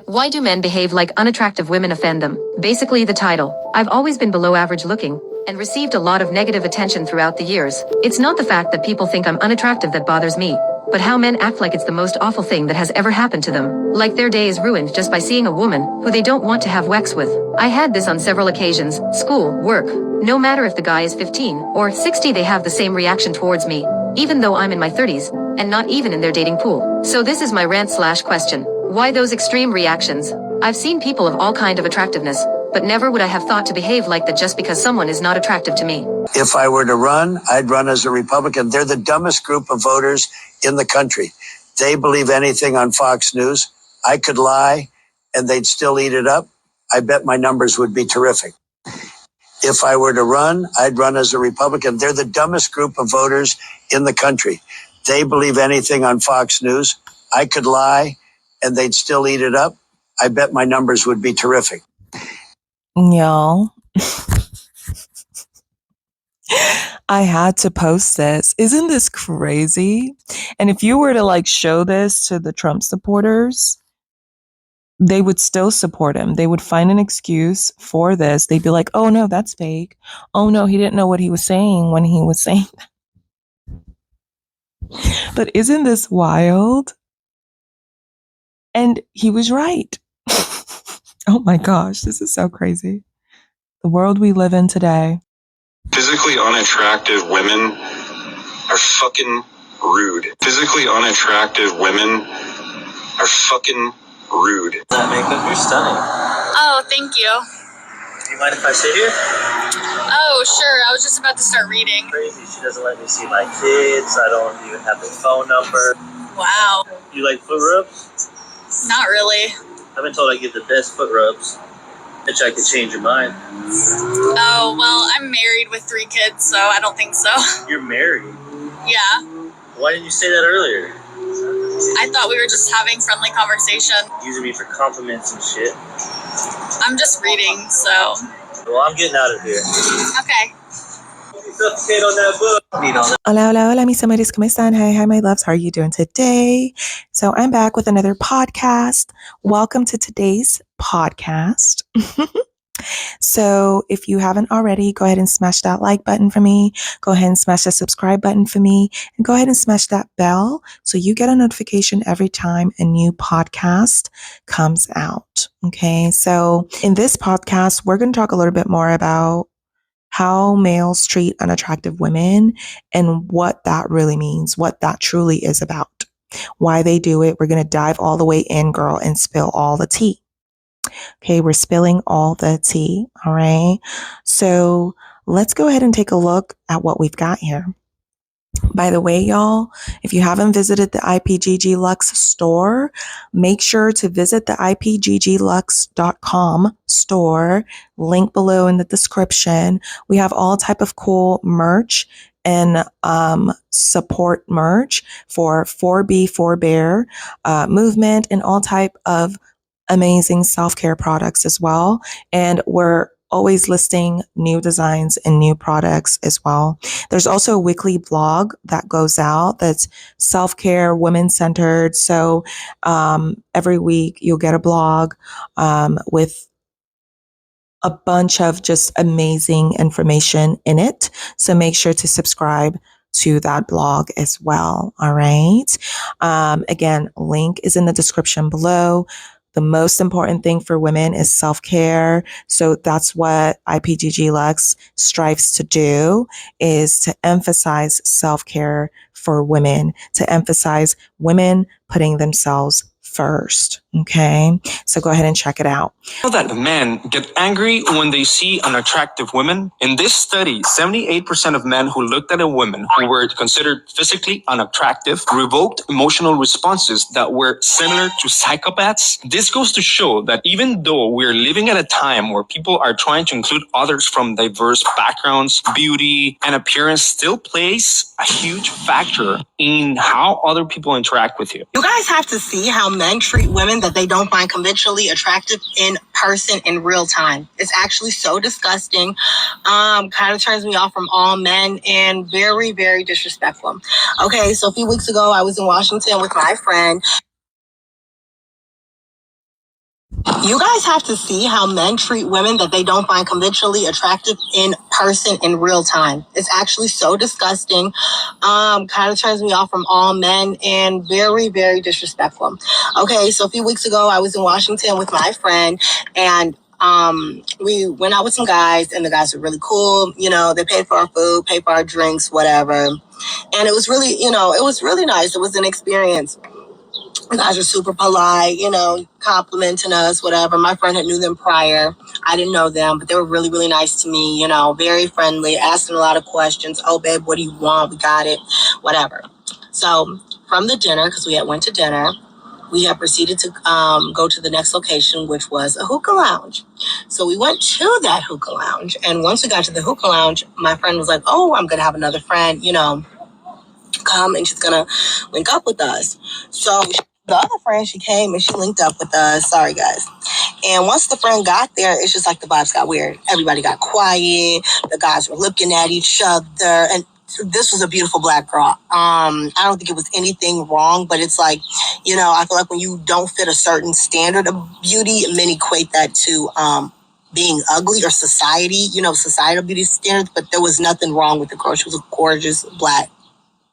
Why do men behave like unattractive women offend them? Basically the title. I've always been below average looking and received a lot of negative attention throughout the years. It's not the fact that people think I'm unattractive that bothers me, but how men act like it's the most awful thing that has ever happened to them. Like their day is ruined just by seeing a woman who they don't want to have sex with. I had this on several occasions, school, work. No matter if the guy is 15 or 60, they have the same reaction towards me, even though I'm in my 30s and not even in their dating pool. So this is my rant/question. Why those extreme reactions? I've seen people of all kind of attractiveness, but never would I have thought to behave like that just because someone is not attractive to me. If I were to run, I'd run as a Republican. They're the dumbest group of voters in the country. They believe anything on Fox News. I could lie and they'd still eat it up. I bet my numbers would be terrific. If I were to run, I'd run as a Republican. They're the dumbest group of voters in the country. They believe anything on Fox News. I could lie and they'd still eat it up. I bet my numbers would be terrific. Y'all, I had to post this. Isn't this crazy? And if you were to show this to the Trump supporters, they would still support him. They would find an excuse for this. They'd be like, oh no, that's fake. Oh no, he didn't know what he was saying when he was saying that. But isn't this wild? And he was right. Oh my gosh, this is so crazy. The world we live in today. Physically unattractive women are fucking rude. Physically unattractive women are fucking rude. That makeup, you're stunning. Oh, thank you. Do you mind if I sit here? Oh, sure. I was just about to start reading. Crazy, she doesn't let me see my kids. I don't even have their phone number. Wow. You like foot rubs? Not really. I've been told I give the best foot rubs. Bet I could change your mind. Oh, well, I'm married with 3 kids, so I don't think so. You're married? Yeah. Why didn't you say that earlier? I thought we were just having friendly conversation. Using me for compliments and shit. I'm just reading, so. Well, I'm getting out of here. Okay. Suffocate on that book. Hola, hola, hola, mis amores, ¿cómo están? Hi, my loves. How are you doing today? So I'm back with another podcast. Welcome to today's podcast. So if you haven't already, go ahead and smash that like button for me. Go ahead and smash that subscribe button for me. And go ahead and smash that bell so you get a notification every time a new podcast comes out. Okay, so in this podcast, we're going to talk a little bit more about how males treat unattractive women and what that really means, what that truly is about, why they do it. We're going to dive all the way in, girl, and spill all the tea. Okay, we're spilling all the tea. All right. So let's go ahead and take a look at what we've got here. By the way, y'all, if you haven't visited the IPGG Lux store, make sure to visit the IPGGlux.com store, link below in the description. We have all type of cool merch and support merch for 4B, 4Bear movement and all type of amazing self-care products as well. And we're always listing new designs and new products as well. There's also a weekly blog that goes out that's self-care, women-centered. So every week you'll get a blog with a bunch of just amazing information in it. So make sure to subscribe to that blog as well. All right. Again, link is in the description below. The most important thing for women is self-care. So that's what IPGG Lux strives to do, is to emphasize self-care for women, to emphasize women putting themselves first. Okay. So go ahead and check it out. Know that men get angry when they see unattractive women. In this study, 78% of men who looked at a woman who were considered physically unattractive revoked emotional responses that were similar to psychopaths. This goes to show that even though we're living at a time where people are trying to include others from diverse backgrounds, beauty and appearance still plays a huge factor in how other people interact with you. You guys have to see how men treat women that they don't find conventionally attractive in person in real time. It's actually so disgusting. Kind of turns me off from all men and very, very disrespectful. Okay, so a few weeks ago, I was in Washington with my friend. You guys have to see how men treat women that they don't find conventionally attractive in person in real time. It's actually so disgusting. Kind of turns me off from all men and very, very disrespectful. Okay, so a few weeks ago, I was in Washington with my friend and we went out with some guys and the guys were really cool. You know, they paid for our food, paid for our drinks, whatever. And it was really, it was really nice. It was an experience. The guys are super polite, complimenting us, whatever. My friend had knew them prior. I didn't know them, but they were really, really nice to me, very friendly, asking a lot of questions. Oh, babe, what do you want? We got it, whatever. So from the dinner, because we had went to dinner, we had proceeded to go to the next location, which was a hookah lounge. So we went to that hookah lounge. And once we got to the hookah lounge, my friend was like, oh, I'm going to have another friend, come and she's going to link up with us. So the other friend, she came and she linked up with us. Sorry, guys. And once the friend got there, it's just like the vibes got weird. Everybody got quiet. The guys were looking at each other. And this was a beautiful black girl. I don't think it was anything wrong, but it's like, I feel like when you don't fit a certain standard of beauty, men equate that to being ugly or societal beauty standards. But there was nothing wrong with the girl. She was a gorgeous black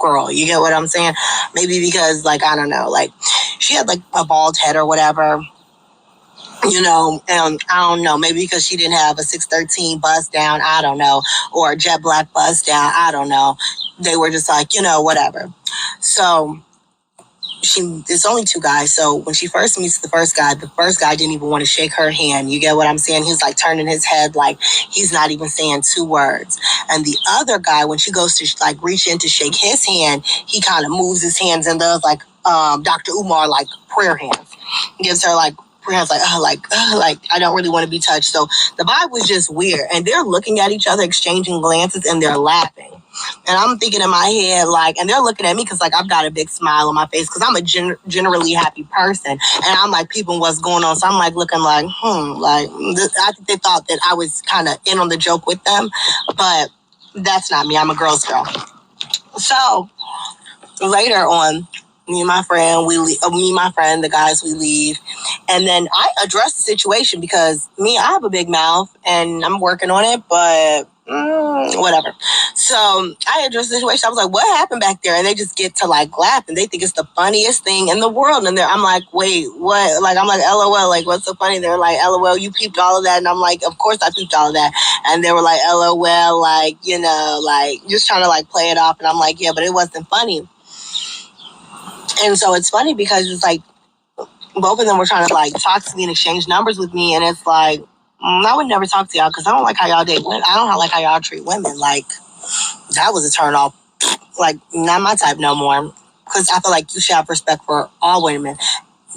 girl. You get what I'm saying? Maybe because, I don't know, she had, a bald head or whatever, and I don't know, maybe because she didn't have a 613 bust down, I don't know, or a jet black bust down, I don't know. They were just whatever. So it's only two guys. So when she first meets the first guy didn't even want to shake her hand. You get what I'm saying? He's turning his head like he's not even saying two words. And the other guy, when she goes to reach in to shake his hand, he kind of moves his hands and does Dr. Umar prayer hands. Gives her prayer hands I don't really want to be touched. So the vibe was just weird. And they're looking at each other, exchanging glances, and they're laughing. And I'm thinking in my head, and they're looking at me because, I've got a big smile on my face because I'm a generally happy person. And I'm, peeping what's going on. So I'm, looking I think they thought that I was kind of in on the joke with them. But that's not me. I'm a girl's girl. So later on, me and my friend, the guys, we leave. And then I address the situation because I have a big mouth and I'm working on it, but whatever. So I addressed the situation. I was like, what happened back there? And they just get to laugh and they think it's the funniest thing in the world. And I'm like, wait, what? I'm like, LOL, what's so funny? They're like, LOL, you peeped all of that. And I'm like, of course I peeped all of that. And they were like, LOL, just trying to play it off. And I'm like, yeah, but it wasn't funny. And so it's funny because it's both of them were trying to talk to me and exchange numbers with me. And it's I would never talk to y'all because I don't like how y'all date women. I don't like how y'all treat women. That was a turn off. Not my type no more. Because I feel like you should have respect for all women.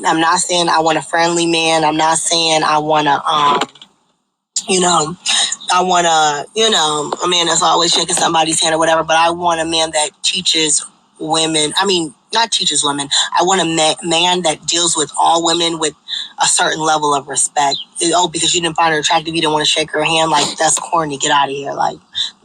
I'm not saying I want a friendly man. I'm not saying I want a man that's always shaking somebody's hand or whatever. But I want a man that teaches women. Not teaches women. I want a man that deals with all women with a certain level of respect. Because you didn't find her attractive, you didn't want to shake her hand. That's corny. Get out of here.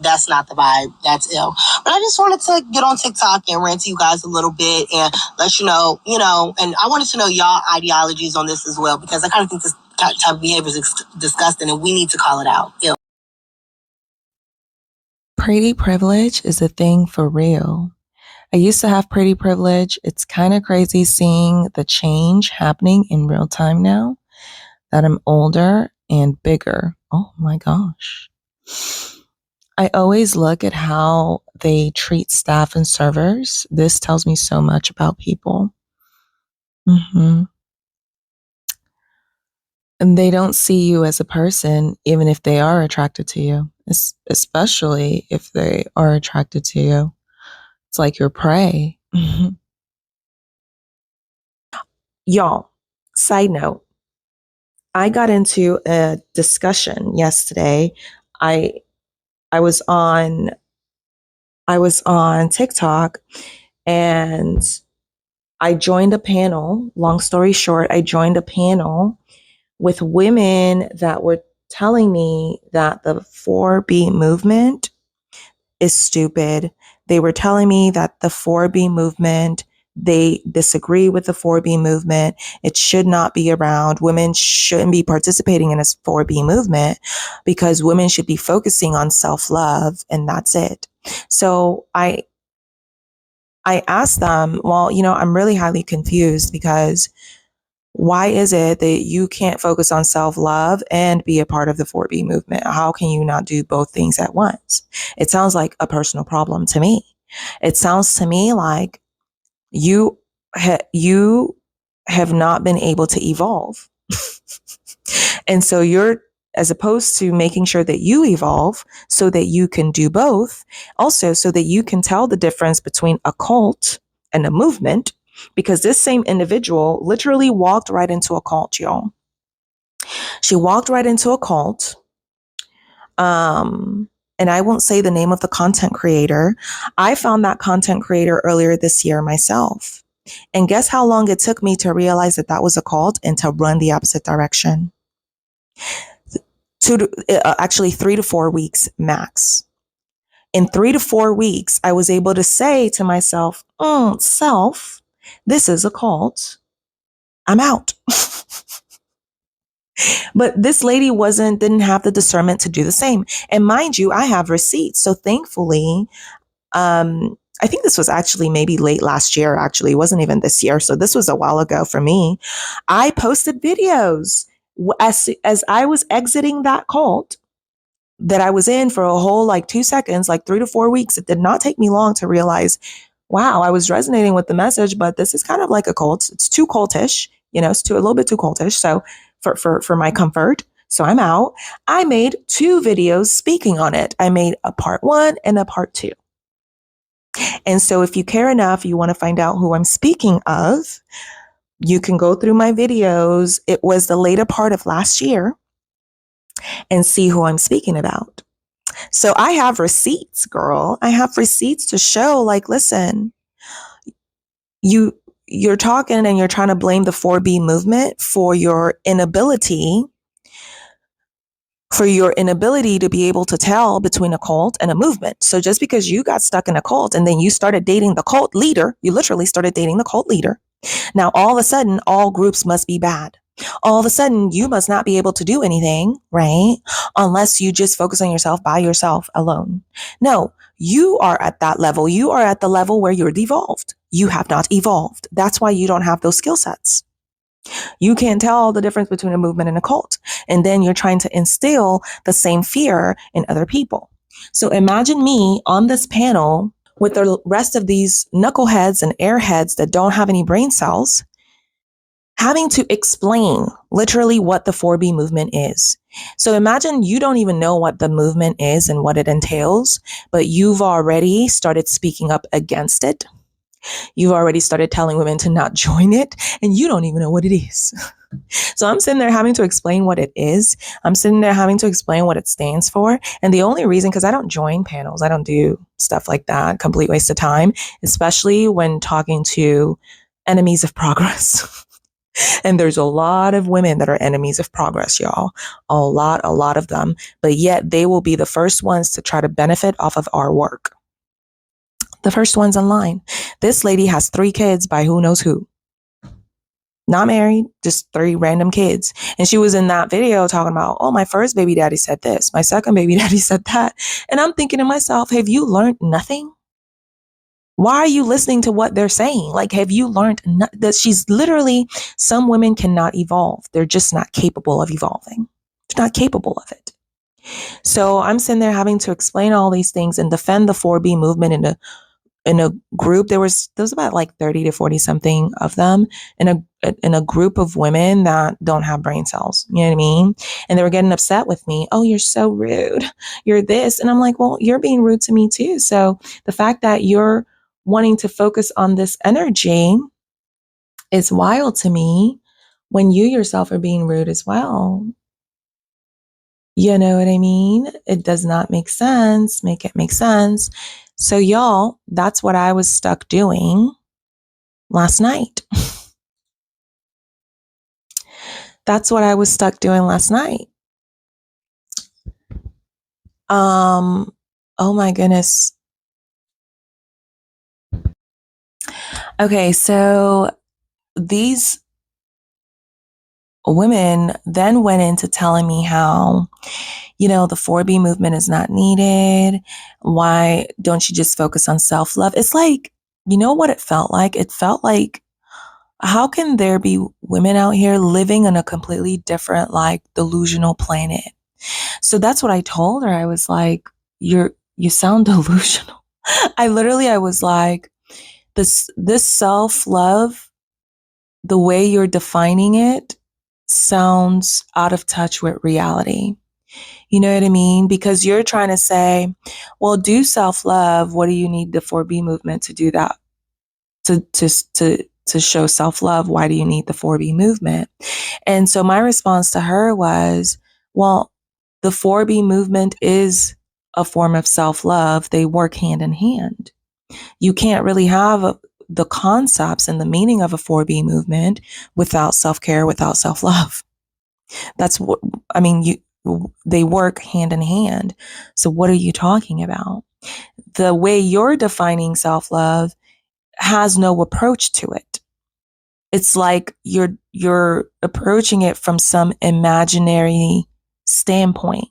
That's not the vibe. That's ill. But I just wanted to get on TikTok and rant to you guys a little bit and let you know, and I wanted to know y'all ideologies on this as well, because I kind of think this type of behavior is disgusting and we need to call it out. Ill. Pretty privilege is a thing for real. I used to have pretty privilege. It's kind of crazy seeing the change happening in real time now that I'm older and bigger. Oh my gosh. I always look at how they treat staff and servers. This tells me so much about people. And they don't see you as a person, even if they are attracted to you, especially if they are attracted to you. It's like your prey. Y'all, side note, I got into a discussion yesterday. I was on TikTok and I joined a panel. Long story short, I joined a panel with women that were telling me that the 4B movement is stupid. They were telling me that the 4B movement They disagree with the 4B movement. It should not be around. Women shouldn't be participating in this 4B movement because women should be focusing on self-love, and that's it. So I asked them, well, I'm really highly confused because why is it that you can't focus on self-love and be a part of the 4B movement? How can you not do both things at once? It sounds like a personal problem to me. It sounds to me like you have not been able to evolve. And so as opposed to making sure that you evolve so that you can do both, also so that you can tell the difference between a cult and a movement, because this same individual literally walked right into a cult, y'all. She walked right into a cult. And I won't say the name of the content creator. I found that content creator earlier this year myself. And guess how long it took me to realize that that was a cult and to run the opposite direction? Actually 3 to 4 weeks max. In 3 to 4 weeks, I was able to say to myself, self, this is a cult. I'm out. But this lady didn't have the discernment to do the same. And mind you, I have receipts. So thankfully, I think this was actually maybe late last year, actually. It wasn't even this year. So this was a while ago for me. I posted videos as I was exiting that cult that I was in for a whole 2 seconds, 3 to 4 weeks. It did not take me long to realize, wow, I was resonating with the message, but this is kind of like a cult. It's too cultish, it's a little bit too cultish. So for my comfort. So I'm out. I made 2 videos speaking on it. I made a part 1 and a part 2. And so if you care enough, you want to find out who I'm speaking of, you can go through my videos. It was the later part of last year and see who I'm speaking about. So I have receipts, girl. I have receipts to show, listen, you're talking and you're trying to blame the 4B movement for your inability to be able to tell between a cult and a movement. So just because you got stuck in a cult and then you started dating the cult leader, you literally started dating the cult leader. Now, all of a sudden, all groups must be bad. All of a sudden, you must not be able to do anything, right? Unless you just focus on yourself by yourself alone. No, you are at that level. You are at the level where you're devolved. You have not evolved. That's why you don't have those skill sets. You can't tell the difference between a movement and a cult. And then you're trying to instill the same fear in other people. So imagine me on this panel with the rest of these knuckleheads and airheads that don't have any brain cells, having to explain literally what the 4B movement is. So imagine you don't even know what the movement is and what it entails, but you've already started speaking up against it. You've already started telling women to not join it, and you don't even know what it is. So I'm sitting there having to explain what it is. I'm sitting there having to explain what it stands for. And the only reason, because I don't join panels, I don't do stuff like that, complete waste of time, especially when talking to enemies of progress. And there's a lot of women that are enemies of progress, y'all. A lot of them. But yet they will be the first ones to try to benefit off of our work. The first ones in line. This lady has 3 kids by who knows who. Not married, just 3 random kids. And she was in that video talking about, oh, my first baby daddy said this. My second baby daddy said that. And I'm thinking to myself, have you learned nothing? Why are you listening to what they're saying? Have you learned that she's literally, some women cannot evolve. They're just not capable of evolving. They're not capable of it. So I'm sitting there having to explain all these things and defend the 4B movement in a group. There was about 30 to 40 something of them in a group of women that don't have brain cells. You know what I mean? And they were getting upset with me. Oh, you're so rude. You're this. And I'm like, well, you're being rude to me too. So the fact that you're wanting to focus on this energy is wild to me when you yourself are being rude as well. You know what I mean? It does not make sense. Make it make sense. So y'all, that's what I was stuck doing last night. That's what I was stuck doing last night. Oh my goodness. Okay, so these women then went into telling me how, the 4B movement is not needed. Why don't you just focus on self-love? It's like, you know what it felt like? It felt like, how can there be women out here living on a completely different, like, delusional planet? So that's what I told her. I was like, you sound delusional. I was like, this self-love, the way you're defining it sounds out of touch with reality. You know what I mean? Because you're trying to say, well, do self-love. What do you need the 4B movement to do that? To show self-love, why do you need the 4B movement? And so my response to her was, well, the 4B movement is a form of self-love. They work hand in hand. You can't really have the concepts and the meaning of a 4B movement without self-care, without self-love. That's what, I mean, they work hand in hand. So what are you talking about? The way you're defining self-love has no approach to it. It's like you're approaching it from some imaginary standpoint,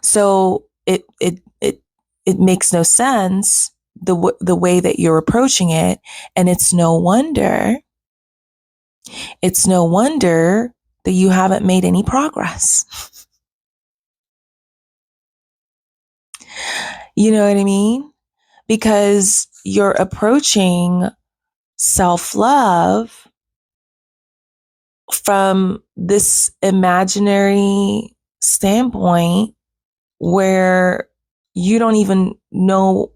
So it makes no sense the way that you're approaching it, and it's no wonder that you haven't made any progress. You know what I mean? Because you're approaching self-love from this imaginary standpoint where you don't even know,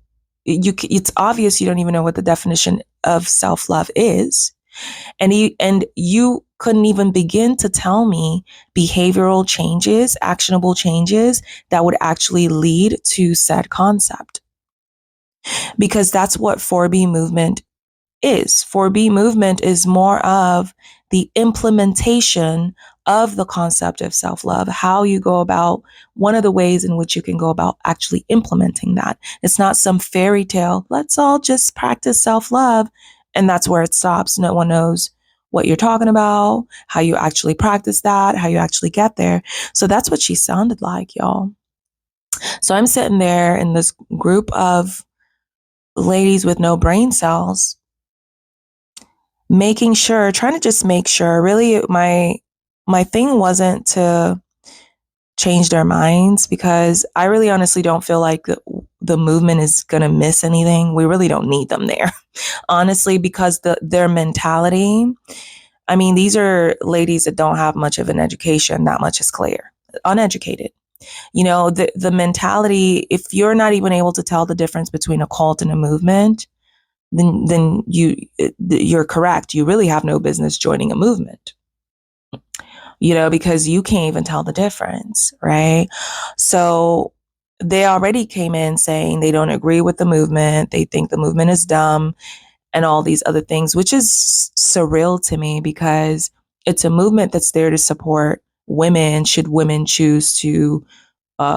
it's obvious you don't even know what the definition of self-love is. And you couldn't even begin to tell me behavioral changes, actionable changes that would actually lead to said concept. Because that's what 4B movement is. 4B movement is more of the implementation of the concept of self-love, how you go about, one of the ways in which you can go about actually implementing that. It's not some fairy tale, let's all just practice self-love, and that's where it stops. No one knows what you're talking about, how you actually practice that, how you actually get there. So that's what she sounded like, y'all. So I'm sitting there in this group of ladies with no brain cells, trying to just make sure, really my thing wasn't to change their minds, because I really honestly don't feel like the movement is going to miss anything. We really don't need them there, honestly, because their mentality, I mean, these are ladies that don't have much of an education, that much is clear, uneducated. The mentality, if you're not even able to tell the difference between a cult and a movement, then you're correct. You really have no business joining a movement, because you can't even tell the difference, right? So they already came in saying they don't agree with the movement. They think the movement is dumb and all these other things, which is surreal to me, because it's a movement that's there to support women, should women choose to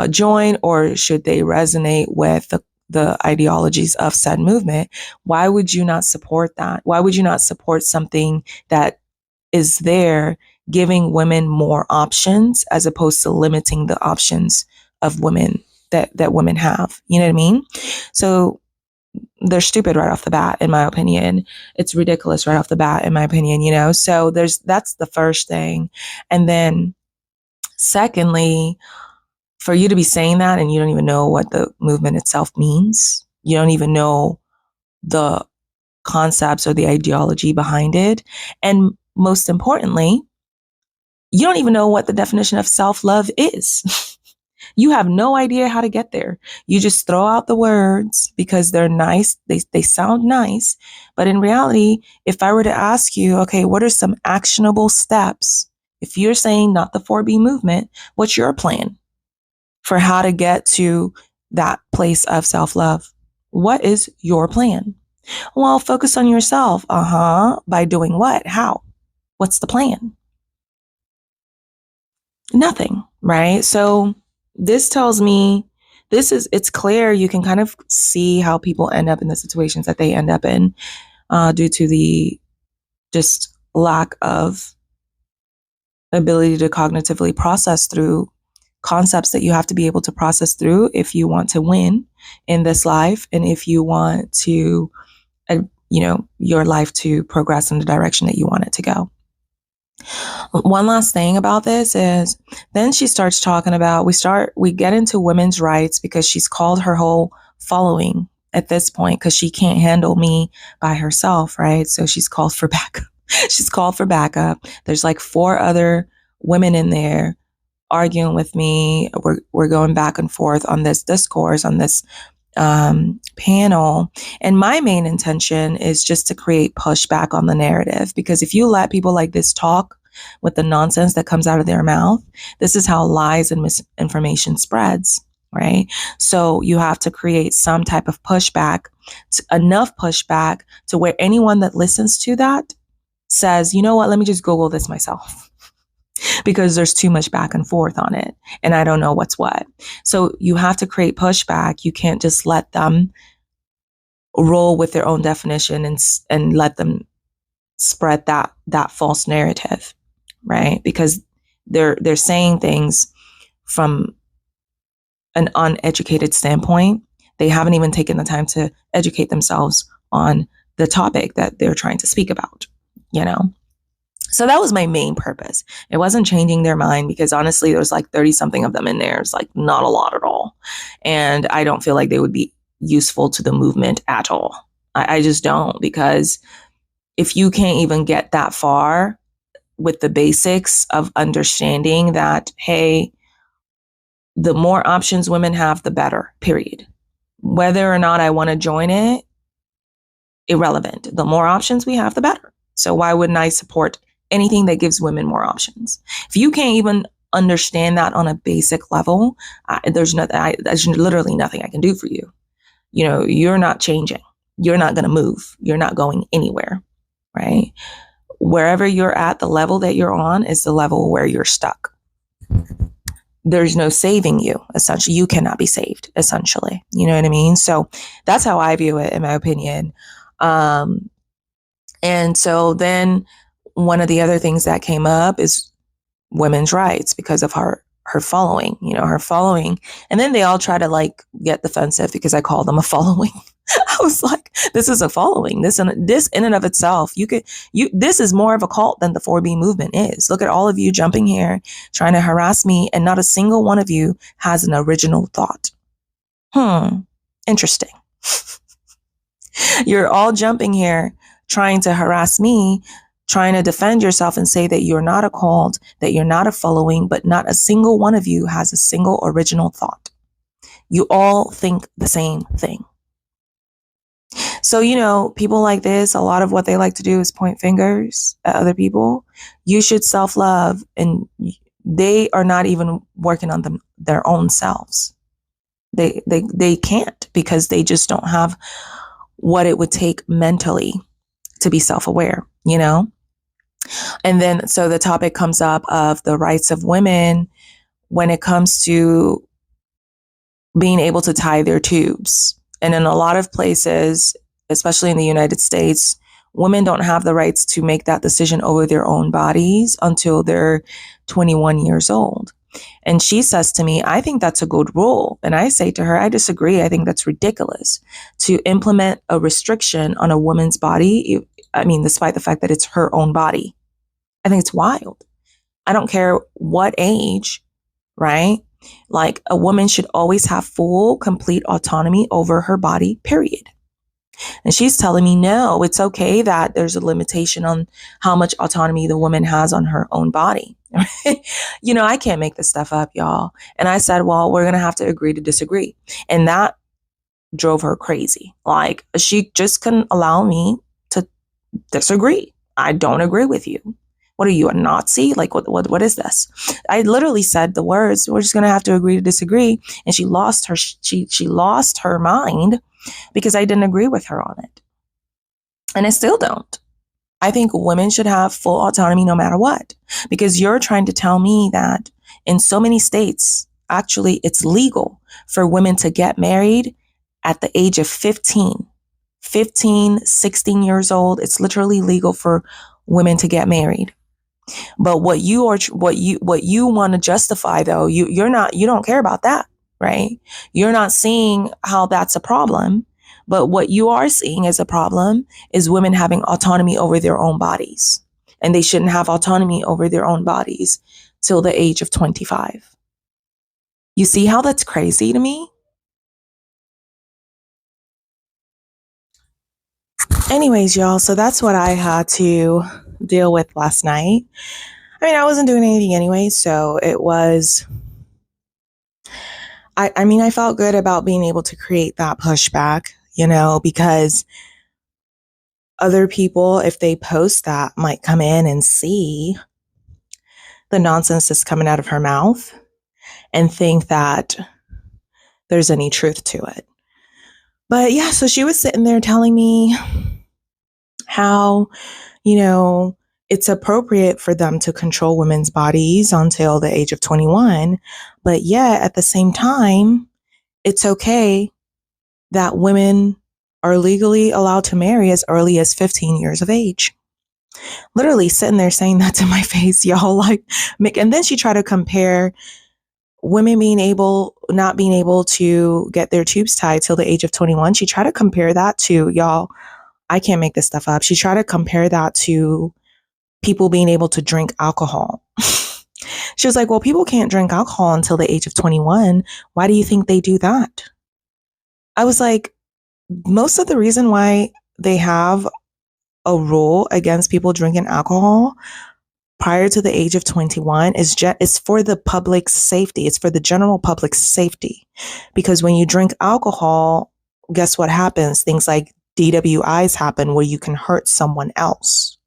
join, or should they resonate with the ideologies of said movement. Why would you not support that? Why would you not support something that is there giving women more options, as opposed to limiting the options of women that women have? You know what I mean? So they're stupid right off the bat, in my opinion. It's ridiculous right off the bat, in my opinion, So that's the first thing. And then secondly, for you to be saying that and you don't even know what the movement itself means, you don't even know the concepts or the ideology behind it, and most importantly, you don't even know what the definition of self-love is. You have no idea how to get there. You just throw out the words because they're nice. They sound nice. But in reality, if I were to ask you, okay, what are some actionable steps? If you're saying not the 4B movement, what's your plan for how to get to that place of self-love? What is your plan? Well, focus on yourself. By doing what? How? What's the plan? Nothing, right? So this tells me it's clear. You can kind of see how people end up in the situations that they end up in due to the just lack of ability to cognitively process through concepts that you have to be able to process through if you want to win in this life and if you want to, your life to progress in the direction that you want it to go. One last thing about this is then she starts talking about, we get into women's rights because she's called her whole following at this point because she can't handle me by herself, right? So she's called for backup. She's called for backup. There's like 4 other women in there arguing with me. We're going back and forth on this discourse, on this panel. And my main intention is just to create pushback on the narrative, because if you let people like this talk with the nonsense that comes out of their mouth, this is how lies and misinformation spreads, right? So you have to create some type of pushback, enough pushback to where anyone that listens to that says, you know what, let me just Google this myself because there's too much back and forth on it and I don't know what's what. So you have to create pushback. You can't just let them roll with their own definition and let them spread that false narrative, right? Because they're saying things from an uneducated standpoint. They haven't even taken the time to educate themselves on the topic that they're trying to speak about. So that was my main purpose. It wasn't changing their mind because honestly, there's like 30 something of them in there. It's like not a lot at all. And I don't feel like they would be useful to the movement at all. I just don't, because if you can't even get that far with the basics of understanding that, hey, the more options women have, the better, period. Whether or not I want to join it, irrelevant. The more options we have, the better. So why wouldn't I support anything that gives women more options? If you can't even understand that on a basic level, there's literally nothing I can do for you. You're not changing. You're not going to move. You're not going anywhere, right? Wherever you're at, the level that you're on is the level where you're stuck. There's no saving you, essentially. You cannot be saved, essentially. You know what I mean? So that's how I view it, in my opinion. And so then one of the other things that came up is women's rights because of her following, her following. And then they all try to get defensive because I call them a following. I was like, this is a following. This in and of itself, this is more of a cult than the 4B movement is. Look at all of you jumping here, trying to harass me, and not a single one of you has an original thought. Interesting. You're all jumping here, trying to harass me, trying to defend yourself and say that you're not a cult, that you're not a following, but not a single one of you has a single original thought. You all think the same thing. So, people like this, a lot of what they like to do is point fingers at other people. You should self-love, and they are not even working on their own selves. They can't, because they just don't have what it would take mentally to be self-aware, And then, so the topic comes up of the rights of women when it comes to being able to tie their tubes. And in a lot of places, especially in the United States, women don't have the rights to make that decision over their own bodies until they're 21 years old. And she says to me, I think that's a good rule. And I say to her, I disagree. I think that's ridiculous to implement a restriction on a woman's body. Despite the fact that it's her own body. I think it's wild. I don't care what age, right? Like, a woman should always have full, complete autonomy over her body, period. And she's telling me, no, it's okay that there's a limitation on how much autonomy the woman has on her own body. I can't make this stuff up, y'all. And I said, well, we're going to have to agree to disagree. And that drove her crazy. Like, she just couldn't allow me to disagree. I don't agree with you. What are you, a Nazi? Like, what is this? I literally said the words, we're just going to have to agree to disagree. And she lost her mind because I didn't agree with her on it. And I still don't. I think women should have full autonomy no matter what, because you're trying to tell me that in so many states, actually, it's legal for women to get married at the age of 15, 16 years old. It's literally legal for women to get married. But what you want to justify though, you don't care about that, right? You're not seeing how that's a problem. But what you are seeing as a problem is women having autonomy over their own bodies. And they shouldn't have autonomy over their own bodies till the age of 25. You see how that's crazy to me? Anyways, y'all, so that's what I had to deal with last night. I mean, I wasn't doing anything anyway, so it was... I felt good about being able to create that pushback, because other people, if they post that, might come in and see the nonsense that's coming out of her mouth and think that there's any truth to it. But yeah, so she was sitting there telling me how, it's appropriate for them to control women's bodies until the age of 21. But yet at the same time, it's okay that women are legally allowed to marry as early as 15 years of age. Literally sitting there saying that to my face, y'all, and then she tried to compare women not being able to get their tubes tied till the age of 21. She tried to compare that to, y'all, I can't make this stuff up. She tried to compare that to people being able to drink alcohol. She was like, well, people can't drink alcohol until the age of 21. Why do you think they do that? I was like, most of the reason why they have a rule against people drinking alcohol prior to the age of 21 is for the public's safety. It's for the general public's safety. Because when you drink alcohol, guess what happens? Things like DWIs happen where you can hurt someone else.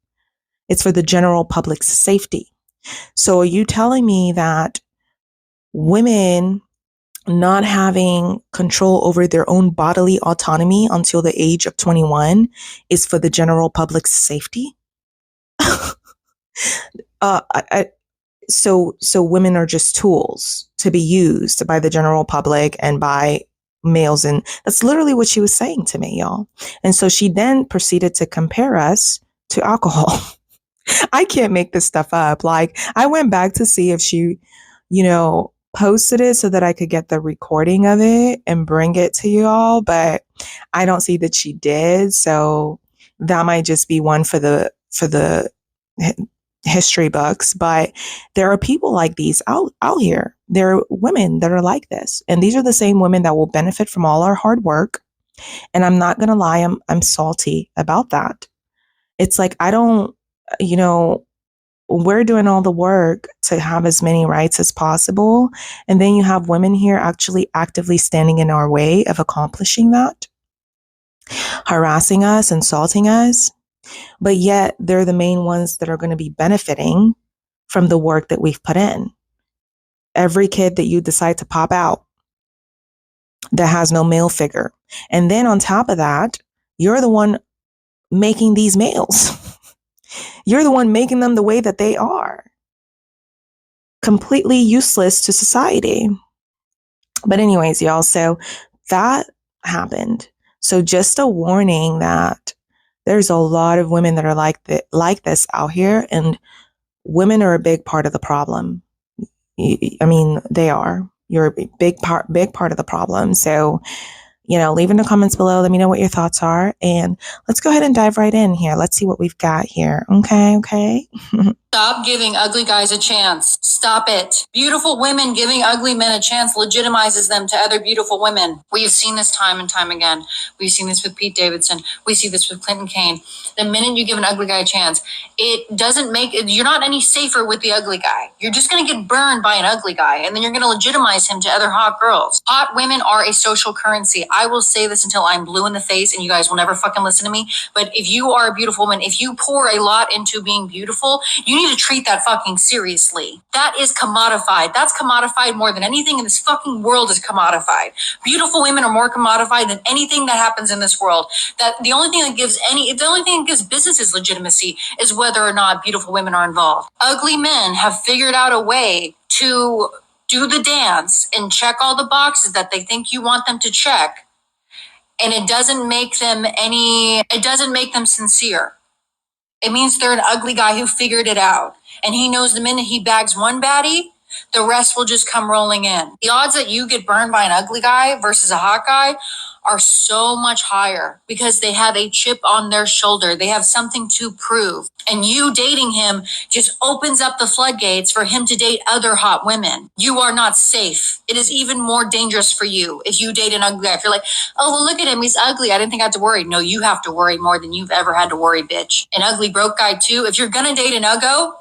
It's for the general public's safety. So are you telling me that women not having control over their own bodily autonomy until the age of 21 is for the general public's safety? So women are just tools to be used by the general public and by males. And that's literally what she was saying to me, y'all. And so she then proceeded to compare us to alcohol. I can't make this stuff up. I went back to see if she, posted it so that I could get the recording of it and bring it to you all, but I don't see that she did. So that might just be one for the history books. But there are people like these out here. There are women that are like this. And these are the same women that will benefit from all our hard work. And I'm not going to lie, I'm salty about that. It's like, I don't, we're doing all the work to have as many rights as possible. And then you have women here actually actively standing in our way of accomplishing that, harassing us, insulting us. But yet they're the main ones that are going to be benefiting from the work that we've put in. Every kid that you decide to pop out that has no male figure. And then on top of that, you're the one making these males. You're the one making them the way that they are. Completely useless to society. But anyways, y'all, so that happened. So just a warning that there's a lot of women that are like this out here, and women are a big part of the problem. I mean, they are. You're a big part of the problem. So, leave in the comments below. Let me know what your thoughts are. And let's go ahead and dive right in here. Let's see what we've got here. Okay. Stop giving ugly guys a chance. Stop it. Beautiful women giving ugly men a chance legitimizes them to other beautiful women. We've seen this time and time again. We've seen this with Pete Davidson. We see this with Clinton Kane. The minute you give an ugly guy a chance, it doesn't make it, you're not any safer with the ugly guy. You're just going to get burned by an ugly guy, and then you're going to legitimize him to other hot girls. Hot women are a social currency. I will say this until I'm blue in the face and you guys will never fucking listen to me. But if you are a beautiful woman, if you pour a lot into being beautiful, you need to treat that fucking seriously. That is commodified. That's commodified more than anything in this fucking world is commodified. Beautiful women are more commodified than anything that happens in this world. That the only thing that gives businesses legitimacy is whether or not beautiful women are involved. Ugly men have figured out a way to do the dance and check all the boxes that they think you want them to check, and it doesn't make them sincere. It means they're an ugly guy who figured it out. And he knows the minute he bags one baddie, the rest will just come rolling in. The odds that you get burned by an ugly guy versus a hot guy are so much higher because they have a chip on their shoulder. They have something to prove. And you dating him just opens up the floodgates for him to date other hot women. You are not safe. It is even more dangerous for you if you date an ugly guy. If you're like, oh, well, look at him. He's ugly. I didn't think I had to worry. No, you have to worry more than you've ever had to worry, bitch. An ugly broke guy, too. If you're going to date an uggo,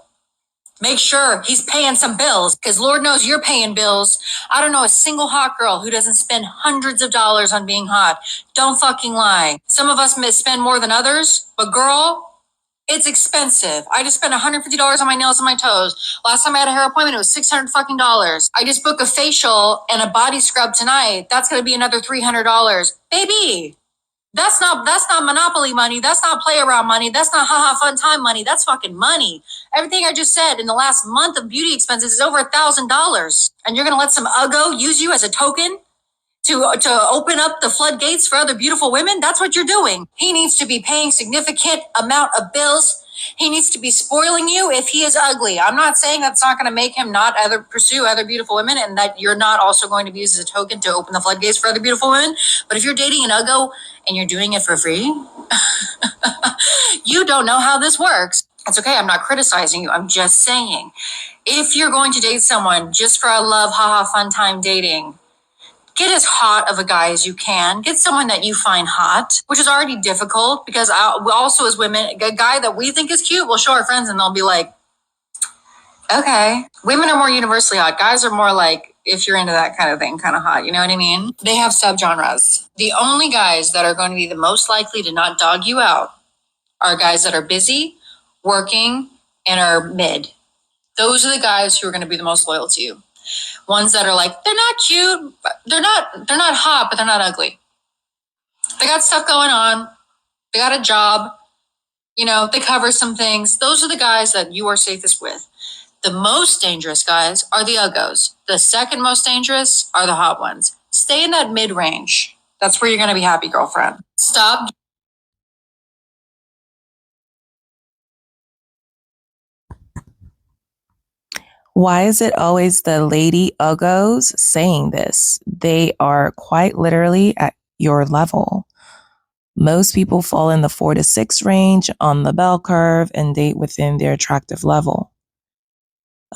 make sure he's paying some bills, because Lord knows you're paying bills. I don't know a single hot girl who doesn't spend hundreds of dollars on being hot. Don't fucking lie. Some of us may spend more than others, but girl, it's expensive. I just spent $150 on my nails and my toes. Last time I had a hair appointment, it was $600 fucking dollars. I just booked a facial and a body scrub tonight. That's going to be another $300. Baby, that's not Monopoly money. That's not play around money. That's not fun time money. That's fucking money. Everything I just said in the last month of beauty expenses is over $1,000. And you're going to let some uggo use you as a token to open up the floodgates for other beautiful women? That's what you're doing. He needs to be paying significant amount of bills. He needs to be spoiling you if he is ugly. I'm not saying that's not going to make him not pursue other beautiful women, and that you're not also going to be used as a token to open the floodgates for other beautiful women. But if you're dating an uggo and you're doing it for free, you don't know how this works. It's okay. I'm not criticizing you. I'm just saying, if you're going to date someone just for a love, fun time dating, get as hot of a guy as you can. Get someone that you find hot, which is already difficult because we also, as women, a guy that we think is cute, we'll show our friends and they'll be like, okay. Women are more universally hot. Guys are more like, if you're into that kind of thing, kind of hot. You know what I mean? They have subgenres. The only guys that are going to be the most likely to not dog you out are guys that are busy, working, and are mid. Those are the guys who are going to be the most loyal to you. Ones that are like, they're not cute, they're not hot, but they're not ugly. They got stuff going on. They got a job. You know, they cover some things. Those are the guys that you are safest with. The most dangerous guys are the uggos. The second most dangerous are the hot ones. Stay in that mid-range. That's where you're going to be happy, girlfriend. Stop. Why is it always the lady uggos saying this? They are quite literally at your level. Most people fall in the 4 to 6 range on the bell curve and date within their attractive level.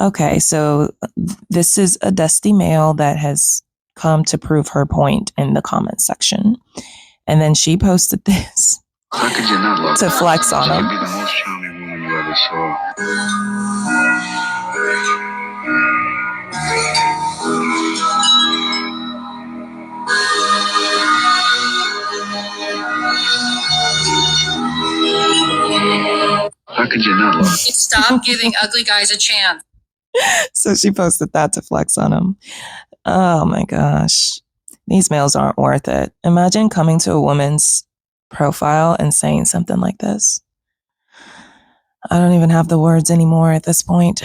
Okay, so this is a dusty male that has come to prove her point in the comments section. And then she posted this How could you not love to flex on him. She'd be the most charming woman you ever saw. How could you not love? Stop giving ugly guys a chance. So she posted that to flex on him. Oh my gosh. These males aren't worth it. Imagine coming to a woman's profile and saying something like this. I don't even have the words anymore at this point.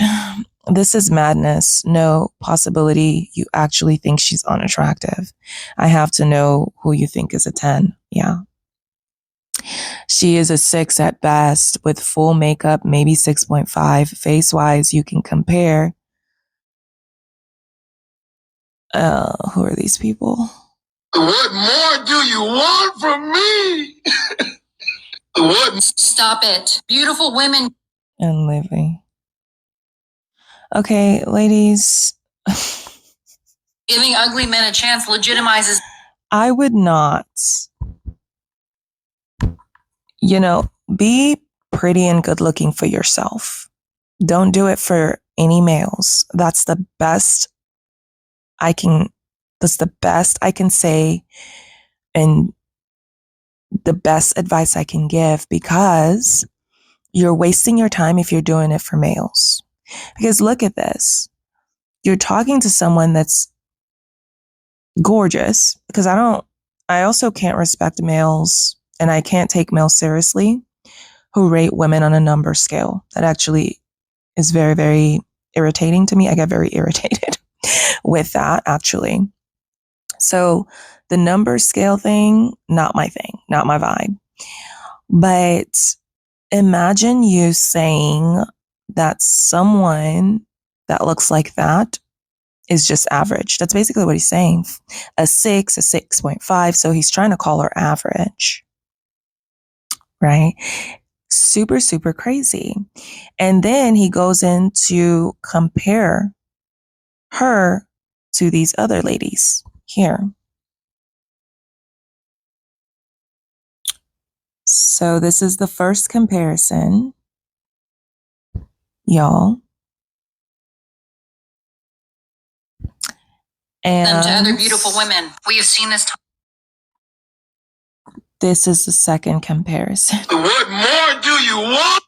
This is madness. No possibility you actually think she's unattractive. I have to know who you think is a 10. Yeah. She is a 6 at best with full makeup, maybe 6.5. Face-wise, you can compare. Who are these people? What more do you want from me? What? Stop it. Beautiful women. And Livy. Okay, ladies. Giving ugly men a chance legitimizes. I would not. Be pretty and good looking for yourself. Don't do it for any males. That's the best I can say, and the best advice I can give, because you're wasting your time if you're doing it for males. Because look at this. You're talking to someone that's gorgeous, because I also can't respect males, and I can't take males seriously who rate women on a number scale. That actually is very, very irritating to me. I get very irritated with that, actually. So the number scale thing, not my thing, not my vibe. But imagine you saying that someone that looks like that is just average. That's basically what he's saying. A 6, a 6.5. So he's trying to call her average, right? Super, super crazy. And then he goes in to compare her to these other ladies here. So this is the first comparison, y'all. And them to other beautiful women. We have seen this. This is the second comparison. What more do you want?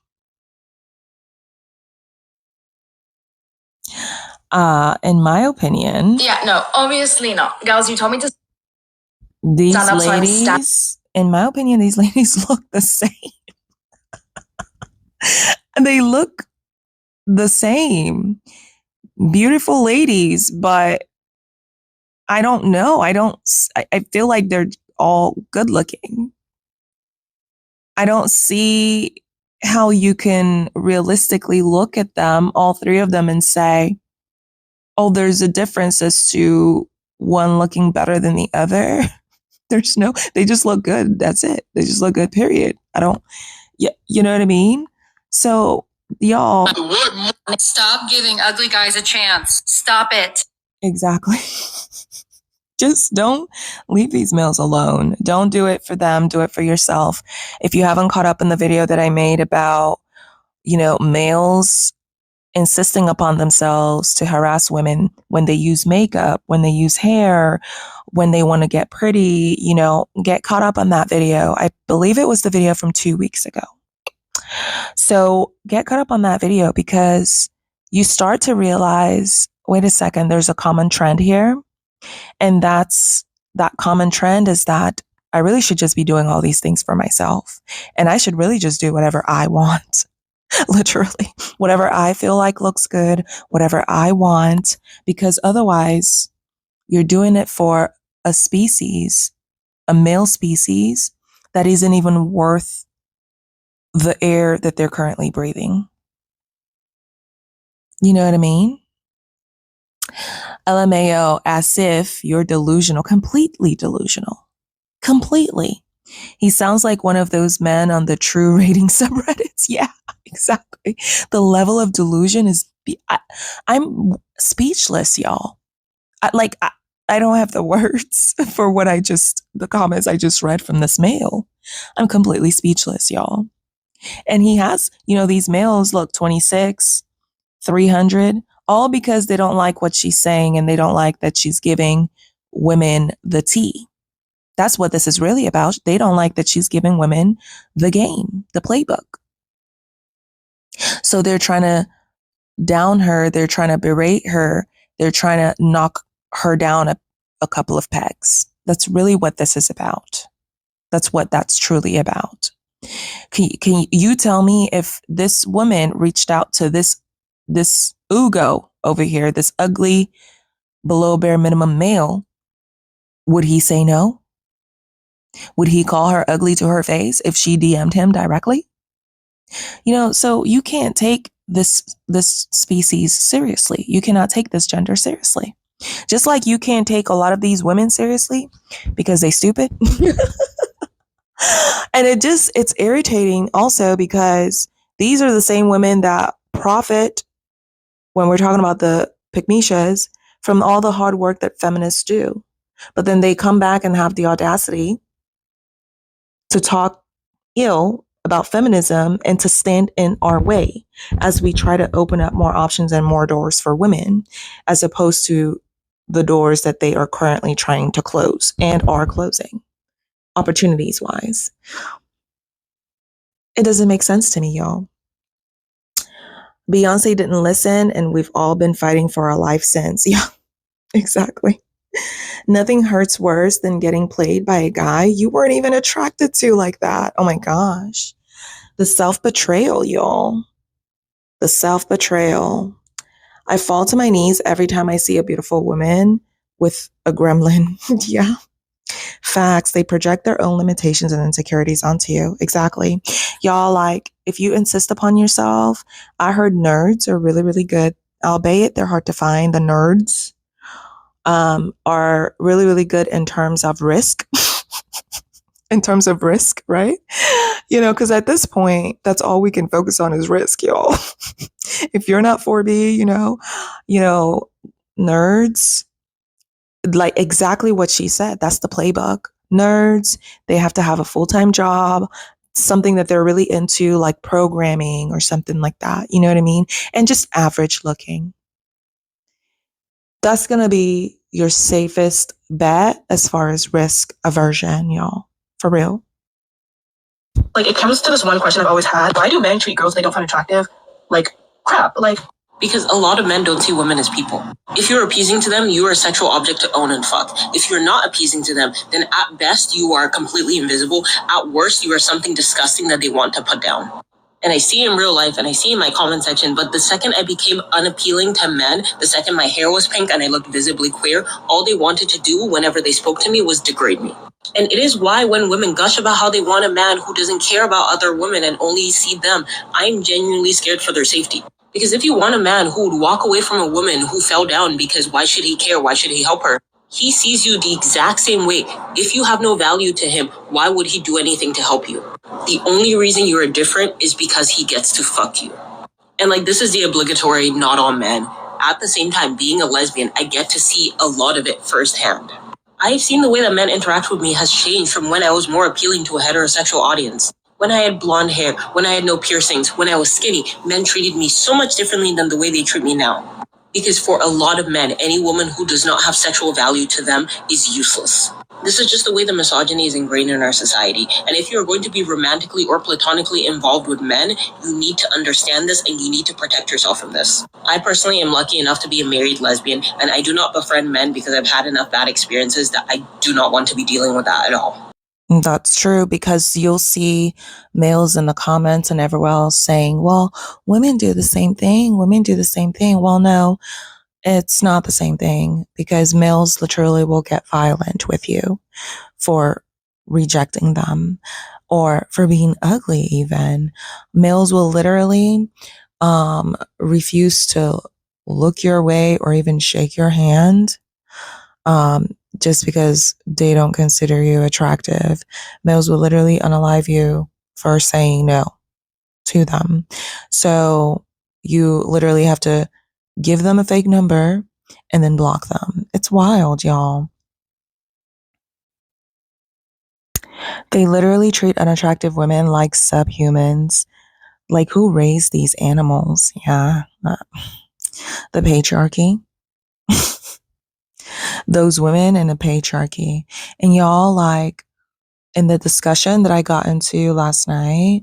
In my opinion, Yeah, no, obviously not. Girls, you told me to these stand up, so I'm ladies, in my opinion, these ladies look the same. They look the same. Beautiful ladies, but I don't know. I feel like they're all good looking. I don't see how you can realistically look at them, all three of them, and say, oh, there's a difference as to one looking better than the other. They just look good. That's it. They just look good, period. You know what I mean? So, y'all. Stop giving ugly guys a chance. Stop it. Exactly. Just don't leave these males alone. Don't do it for them. Do it for yourself. If you haven't caught up in the video that I made about, males insisting upon themselves to harass women when they use makeup, when they use hair, when they want to get pretty, get caught up on that video. I believe it was the video from 2 weeks ago. So get caught up on that video, because you start to realize, wait a second, there's a common trend here. And that common trend is that I really should just be doing all these things for myself. And I should really just do whatever I want. Literally, whatever I feel like looks good, whatever I want, because otherwise you're doing it for a species, a male species that isn't even worth the air that they're currently breathing. You know what I mean? LMAO, as if you're delusional, completely delusional. Completely. He sounds like one of those men on the true rating subreddits. Yeah, exactly. The level of delusion is, I'm speechless, y'all. I don't have the words for the comments I just read from this male. I'm completely speechless, y'all. And he has, these males look 26, 300, all because they don't like what she's saying and they don't like that she's giving women the tea. That's what this is really about. They don't like that she's giving women the game, the playbook. So they're trying to down her. They're trying to berate her. They're trying to knock her down a couple of pegs. That's really what this is about. That's what that's truly about. Can you tell me, if this woman reached out to this Ugo over here, this ugly, below bare minimum male, would he say no? Would he call her ugly to her face if she DM'd him directly? So you can't take this species seriously. You cannot take this gender seriously. Just like you can't take a lot of these women seriously because they stupid. And it's irritating also, because these are the same women that profit, when we're talking about the pygmishas, from all the hard work that feminists do. But then they come back and have the audacity to talk ill about feminism and to stand in our way as we try to open up more options and more doors for women, as opposed to the doors that they are currently trying to close and are closing, opportunities wise. It doesn't make sense to me, y'all. Beyonce didn't listen, and we've all been fighting for our life since. Yeah, exactly. Nothing hurts worse than getting played by a guy you weren't even attracted to like that. Oh my gosh. The self-betrayal, y'all. The self-betrayal. I fall to my knees every time I see a beautiful woman with a gremlin. Yeah. Facts. They project their own limitations and insecurities onto you. Exactly. Y'all, like, if you insist upon yourself, I heard nerds are really, really good. Albeit they're hard to find. The nerds are really, really good in terms of risk. In terms of risk, right? You know, because at this point, that's all we can focus on is risk, y'all. If you're not 4B, you know, nerds, like exactly what she said. That's the playbook. Nerds, they have to have a full-time job, something that they're really into, like programming or something like that. You know what I mean? And just average looking. That's going to be your safest bet as far as risk aversion, y'all. For real. Like, it comes to this one question I've always had. Why do men treat girls they don't find attractive like crap? Like, because a lot of men don't see women as people. If you're appeasing to them, you are a sexual object to own and fuck. If you're not appeasing to them, then at best, you are completely invisible. At worst, you are something disgusting that they want to put down. And I see in real life, and I see in my comment section, but the second I became unappealing to men, the second my hair was pink and I looked visibly queer, all they wanted to do whenever they spoke to me was degrade me. And it is why when women gush about how they want a man who doesn't care about other women and only see them, I'm genuinely scared for their safety. Because if you want a man who would walk away from a woman who fell down because why should he care? Why should he help her? He sees you the exact same way. If you have no value to him, why would he do anything to help you? The only reason you are different is because he gets to fuck you. And like, this is the obligatory not all men. At the same time, being a lesbian, I get to see a lot of it firsthand. I've seen the way that men interact with me has changed from when I was more appealing to a heterosexual audience. When I had blonde hair, when I had no piercings, when I was skinny, men treated me so much differently than the way they treat me now. Because for a lot of men, any woman who does not have sexual value to them is useless. This is just the way the misogyny is ingrained in our society. And if you're going to be romantically or platonically involved with men, you need to understand this and you need to protect yourself from this. I personally am lucky enough to be a married lesbian, and I do not befriend men because I've had enough bad experiences that I do not want to be dealing with that at all. That's true, because you'll see males in the comments and everywhere else saying, well, women do the same thing. Women do the same thing. Well, no, it's not the same thing, because males literally will get violent with you for rejecting them or for being ugly even. Males will literally refuse to look your way or even shake your hand just because they don't consider you attractive. Males will literally unalive you for saying no to them. So you literally have to give them a fake number and then block them. It's wild, y'all. They literally treat unattractive women like subhumans. Like, who raised these animals? Yeah. The patriarchy. Those women in the patriarchy. And y'all, like, in the discussion that I got into last night,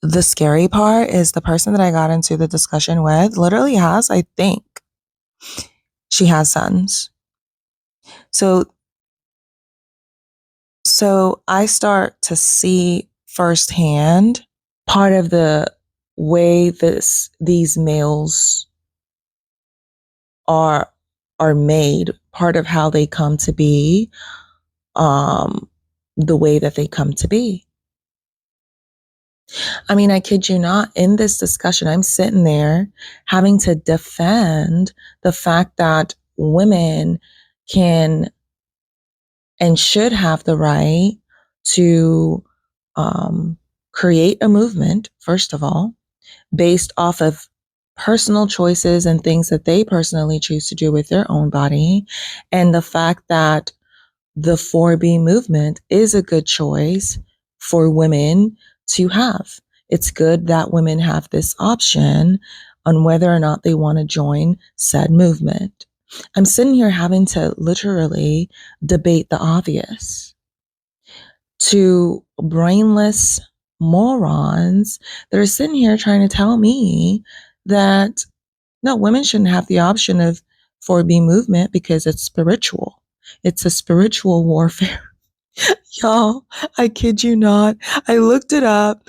the scary part is the person that I got into the discussion with literally has, I think, she has sons. So I start to see firsthand part of the way these males are made, part of how they come to be, the way that they come to be. I mean, I kid you not, in this discussion, I'm sitting there having to defend the fact that women can and should have the right to create a movement, first of all, based off of personal choices and things that they personally choose to do with their own body. And the fact that the 4B movement is a good choice for women to have. It's good that women have this option on whether or not they want to join said movement. I'm sitting here having to literally debate the obvious to brainless morons that are sitting here trying to tell me that no, women shouldn't have the option of 4B movement because it's spiritual. It's a spiritual warfare. Y'all, I kid you not. I looked it up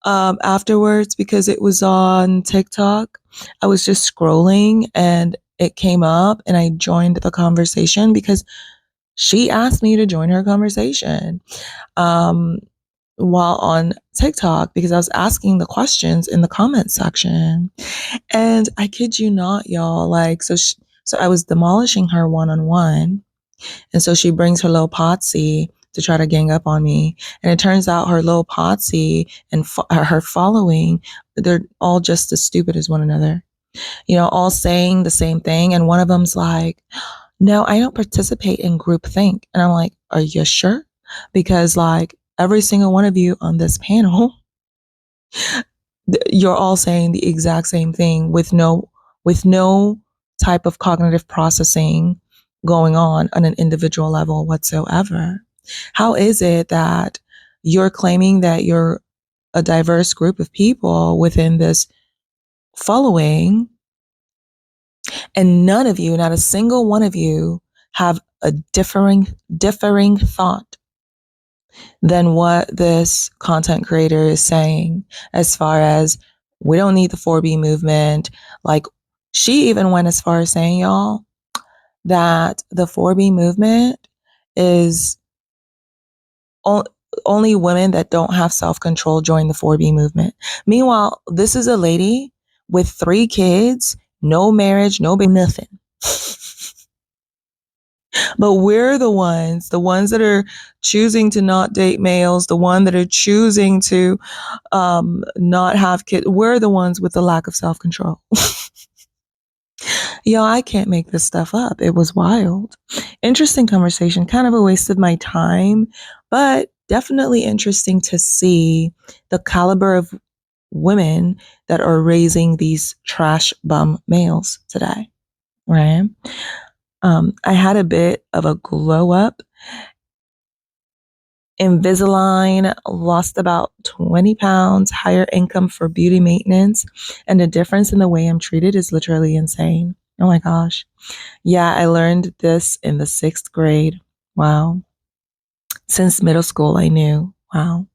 afterwards because it was on TikTok. I was just scrolling and it came up and I joined the conversation because she asked me to join her conversation while on TikTok because I was asking the questions in the comment section. And I kid you not, y'all, like, so I was demolishing her one on one. And so she brings her little potsy to try to gang up on me. And it turns out her little potsy and her following, they're all just as stupid as one another, all saying the same thing. And one of them's like, no, I don't participate in groupthink. And I'm like, are you sure? Because like every single one of you on this panel, you're all saying the exact same thing with no type of cognitive processing going on an individual level whatsoever. How is it that you're claiming that you're a diverse group of people within this following, and none of you, not a single one of you, have a differing thought than what this content creator is saying, as far as we don't need the 4B movement? Like, she even went as far as saying, y'all, that the 4B movement is only women that don't have self-control join the 4B movement. Meanwhile, this is a lady with 3 kids, no marriage, no nothing. But we're the ones that are choosing to not date males, the one that are choosing to not have kids. We're the ones with the lack of self-control. Y'all, I can't make this stuff up. It was wild. Interesting conversation, kind of a waste of my time, but definitely interesting to see the caliber of women that are raising these trash bum males today, right? I had a bit of a glow up. Invisalign, lost about 20 pounds, higher income for beauty maintenance, and the difference in the way I'm treated is literally insane. Oh my gosh. Yeah, I learned this in the 6th grade. Wow. Since middle school, I knew. Wow.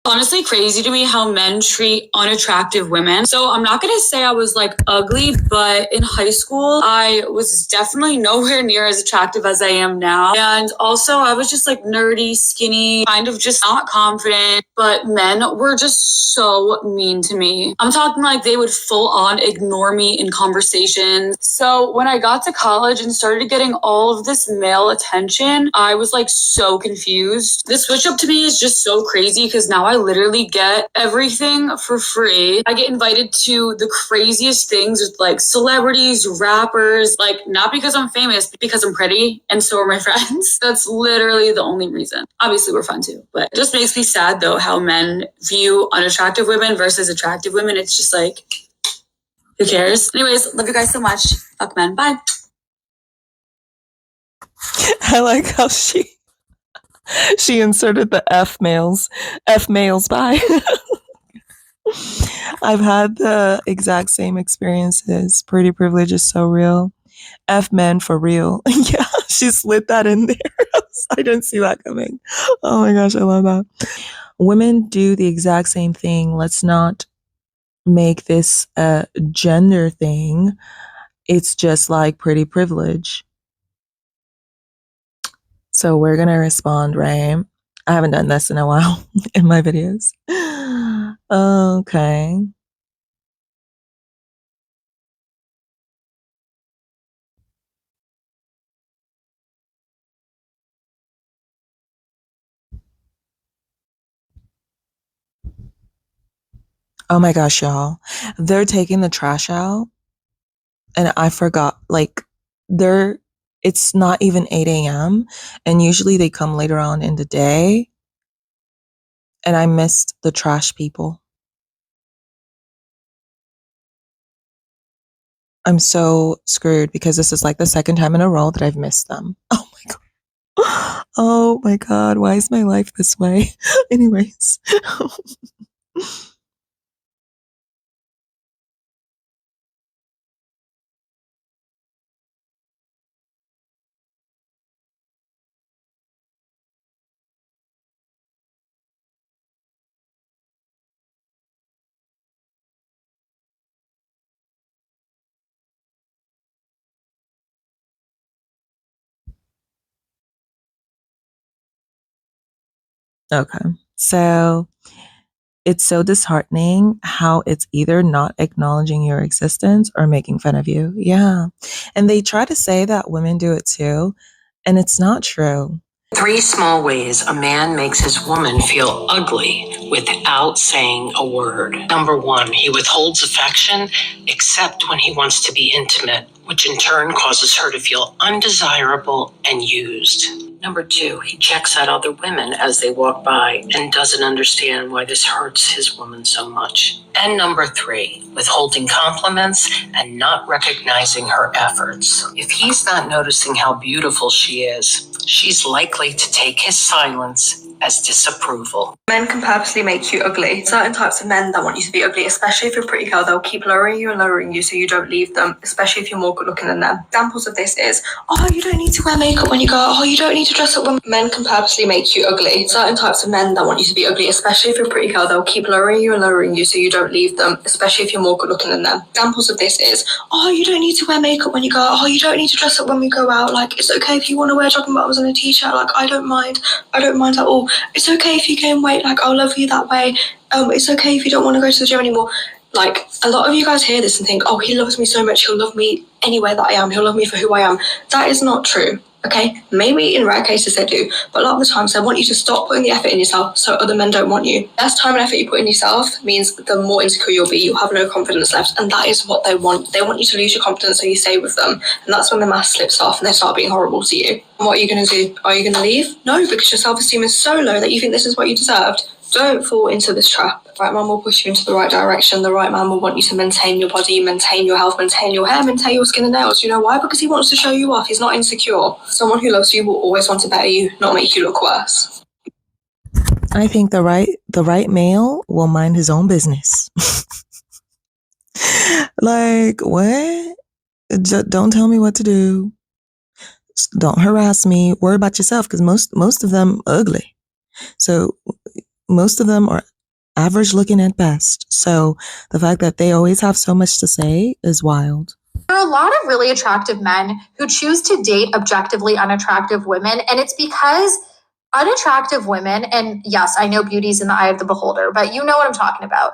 Honestly crazy to me how men treat unattractive women. So I'm not going to say I was like ugly, but in high school, I was definitely nowhere near as attractive as I am now. And also I was just like nerdy, skinny, kind of just not confident, but men were just so mean to me. I'm talking like they would full on ignore me in conversations. So when I got to college and started getting all of this male attention, I was like so confused. The switch up to me is just so crazy because now I literally get everything for free. I get invited to the craziest things with like celebrities, rappers, like not because I'm famous, but because I'm pretty and so are my friends. That's literally the only reason. Obviously we're fun too, but it just makes me sad though how men view unattractive women versus attractive women. It's just like, who cares? Anyways, love you guys so much. Fuck men. Bye. I like how she inserted the F males by. I've had the exact same experiences. Pretty privilege is so real. F men for real. Yeah, she slid that in there. I didn't see that coming. Oh my gosh, I love that. Women do the exact same thing. Let's not make this a gender thing. It's just like pretty privilege. So we're going to respond, right? I haven't done this in a while in my videos. Okay. Oh my gosh, y'all. They're taking the trash out. And I forgot, like, it's not even 8 a.m. And usually they come later on in the day. And I missed the trash people. I'm so screwed because this is like the 2nd time in a row that I've missed them. Oh my God. Oh my God. Why is my life this way? Anyways. Okay. So it's so disheartening how it's either not acknowledging your existence or making fun of you. Yeah. And they try to say that women do it too, and it's not true. 3 small ways a man makes his woman feel ugly without saying a word. Number 1, he withholds affection except when he wants to be intimate, which in turn causes her to feel undesirable and used. Number 2, he checks out other women as they walk by and doesn't understand why this hurts his woman so much. And number 3, withholding compliments and not recognizing her efforts. If he's not noticing how beautiful she is, she's likely to take his silence as disapproval. Men can purposely make you ugly. Certain types of men that want you to be ugly, especially if you're a pretty girl, they'll keep lowering you and lowering you so you don't leave them, especially if you're more good looking than them. Examples of this is, oh, you don't need to wear makeup when you go out. Oh, you don't need to dress up when... Men can purposely make you ugly. Certain types of men that want you to be ugly, especially if you're a pretty girl, they'll keep lowering you and lowering you so you don't leave them, especially if you're more good looking than them. Examples of this is, oh, you don't need to wear makeup when you go out. Oh, you don't need to dress up when we go out. Like, it's okay if you want to wear jogging bottoms and a t-shirt. Like, I don't mind. I don't mind at all. It's okay if you gain weight, like, I'll love you that way. It's okay if you don't want to go to the gym anymore. Like, a lot of you guys hear this and think, oh, he loves me so much, he'll love me anywhere that I am, he'll love me for who I am. That is not true, okay? Maybe in rare cases they do, but a lot of the times they want you to stop putting the effort in yourself so other men don't want you. Less time and effort you put in yourself means the more insecure you'll be, you'll have no confidence left, and that is what they want. They want you to lose your confidence so you stay with them, and that's when the mask slips off and they start being horrible to you. And what are you going to do? Are you going to leave? No, because your self-esteem is so low that you think this is what you deserved. Don't fall into this trap. The right man will push you into the right direction. The right man will want you to maintain your body, maintain your health, maintain your hair, maintain your skin and nails. You know why? Because he wants to show you off. He's not insecure. Someone who loves you will always want to better you, not make you look worse. I think the right male will mind his own business. Like, what? Don't tell me what to do. Don't harass me. Worry about yourself, because most of them ugly. So most of them are average looking at best. So the fact that they always have so much to say is wild. There are a lot of really attractive men who choose to date objectively unattractive women, and it's because unattractive women, and yes, I know beauty's in the eye of the beholder, but you know what I'm talking about.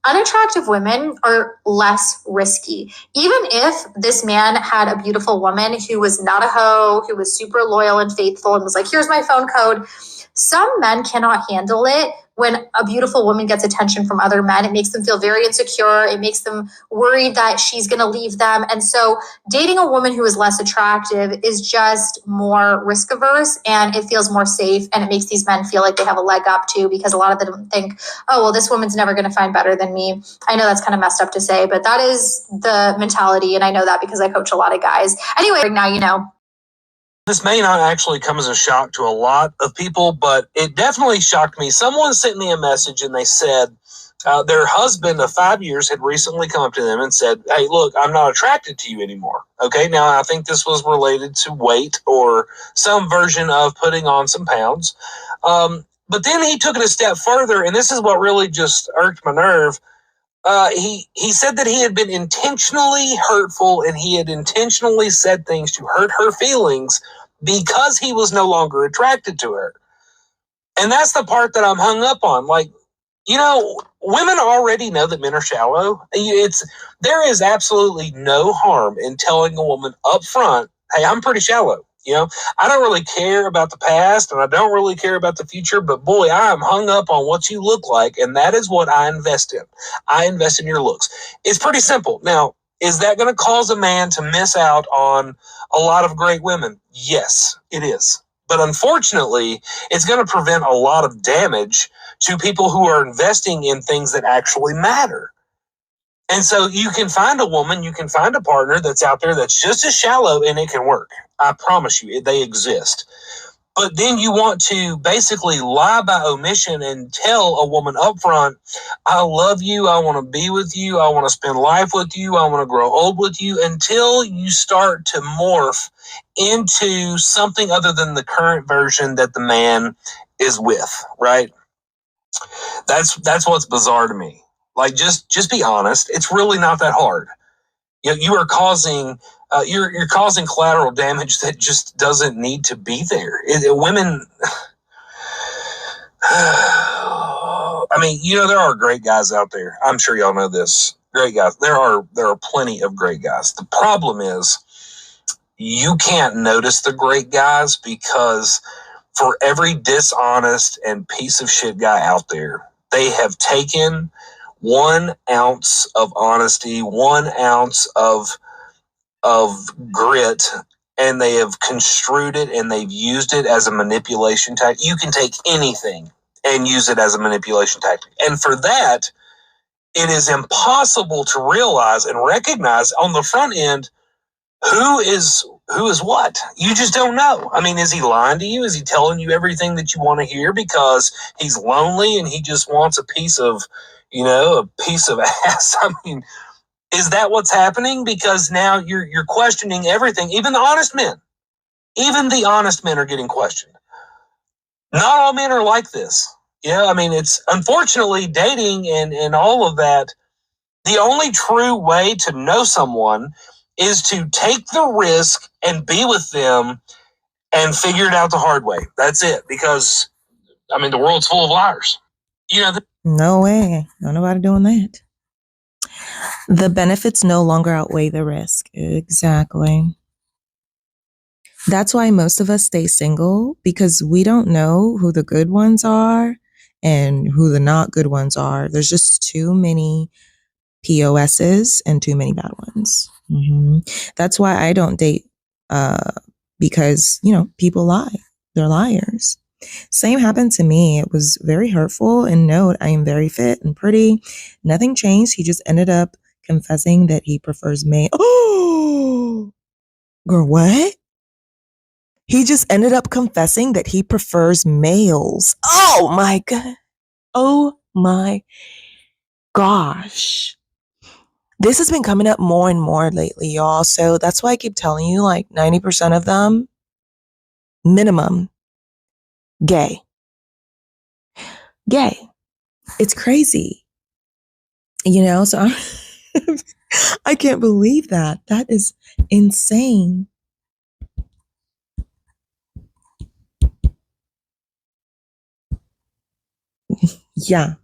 Unattractive women are less risky. Even if this man had a beautiful woman who was not a hoe, who was super loyal and faithful and was like, here's my phone code. Some men cannot handle it when a beautiful woman gets attention from other men. It makes them feel very insecure. It makes them worried that she's going to leave them. And so dating a woman who is less attractive is just more risk averse, and it feels more safe. And it makes these men feel like they have a leg up too, because a lot of them think, oh, well, this woman's never going to find better than me. I know that's kind of messed up to say, but that is the mentality. And I know that because I coach a lot of guys. Anyway, now you know. This may not actually come as a shock to a lot of people, but it definitely shocked me. Someone sent me a message and they said their husband of 5 years had recently come up to them and said, hey, look, I'm not attracted to you anymore. Okay, now I think this was related to weight or some version of putting on some pounds. But then he took it a step further, and this is what really just irked my nerve. He said that he had been intentionally hurtful and he had intentionally said things to hurt her feelings because he was no longer attracted to her. And that's the part that I'm hung up on. Like, you know, women already know that men are shallow. There is absolutely no harm in telling a woman up front, hey, I'm pretty shallow. You know, I don't really care about the past and I don't really care about the future, but boy, I am hung up on what you look like. And that is what I invest in. I invest in your looks. It's pretty simple. Now, is that going to cause a man to miss out on a lot of great women? Yes, it is. But unfortunately, it's going to prevent a lot of damage to people who are investing in things that actually matter. And so you can find a woman, you can find a partner that's out there that's just as shallow, and it can work. I promise you, they exist. But then you want to basically lie by omission and tell a woman up front, I love you, I want to be with you, I want to spend life with you, I want to grow old with you, until you start to morph into something other than the current version that the man is with, right? That's what's bizarre to me. Like, just be honest. It's really not that hard. You are causing you're causing collateral damage that just doesn't need to be there. Women, I mean, there are great guys out there. I'm sure y'all know this. Great guys. There are plenty of great guys. The problem is you can't notice the great guys because for every dishonest and piece of shit guy out there, they have taken 1 ounce of honesty, 1 ounce of grit, and they have construed it and they've used it as a manipulation tactic. You can take anything and use it as a manipulation tactic. And for that, it is impossible to realize and recognize on the front end who is what. You just don't know. I mean, is he lying to you? Is he telling you everything that you want to hear because he's lonely and he just wants a piece of ass? I mean, is that what's happening? Because now you're questioning everything. Even the honest men are getting questioned. Not all men are like this. I mean, it's unfortunately dating and all of that. The only true way to know someone is to take the risk and be with them and figure it out the hard way. That's it. Because, I mean, the world's full of liars. No way. No nobody doing that. The benefits no longer outweigh the risk. Exactly. That's why most of us stay single, because we don't know who the good ones are and who the not good ones are. There's just too many POSs and too many bad ones. That's why I don't date, because, people lie. They're liars. Same happened to me. It was very hurtful. And note, I am very fit and pretty. Nothing changed. He just ended up confessing that he prefers male. Oh, girl, what? He just ended up confessing that he prefers males. Oh my God. Oh my gosh. This has been coming up more and more lately, y'all. So that's why I keep telling you, like 90% of them, minimum, gay. Gay. It's crazy. So I can't believe that. That is insane. Yeah.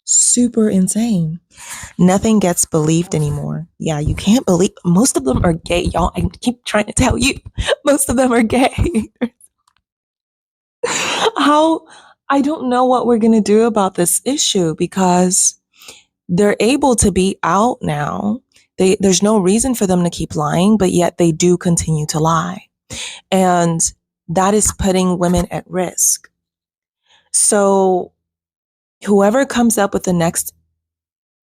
Super insane. Nothing gets believed anymore. Yeah, you can't believe. Most of them are gay, y'all. I keep trying to tell you. Most of them are gay. I don't know what we're going to do about this issue because they're able to be out now. There's no reason for them to keep lying, but yet they do continue to lie. And that is putting women at risk. So whoever comes up with the next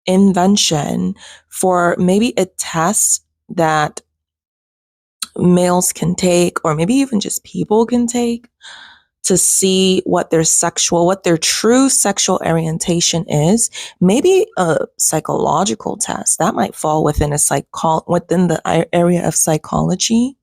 invention for maybe a test that males can take, or maybe even just people can take to see what their true sexual orientation is, maybe a psychological test that might fall within within the area of psychology,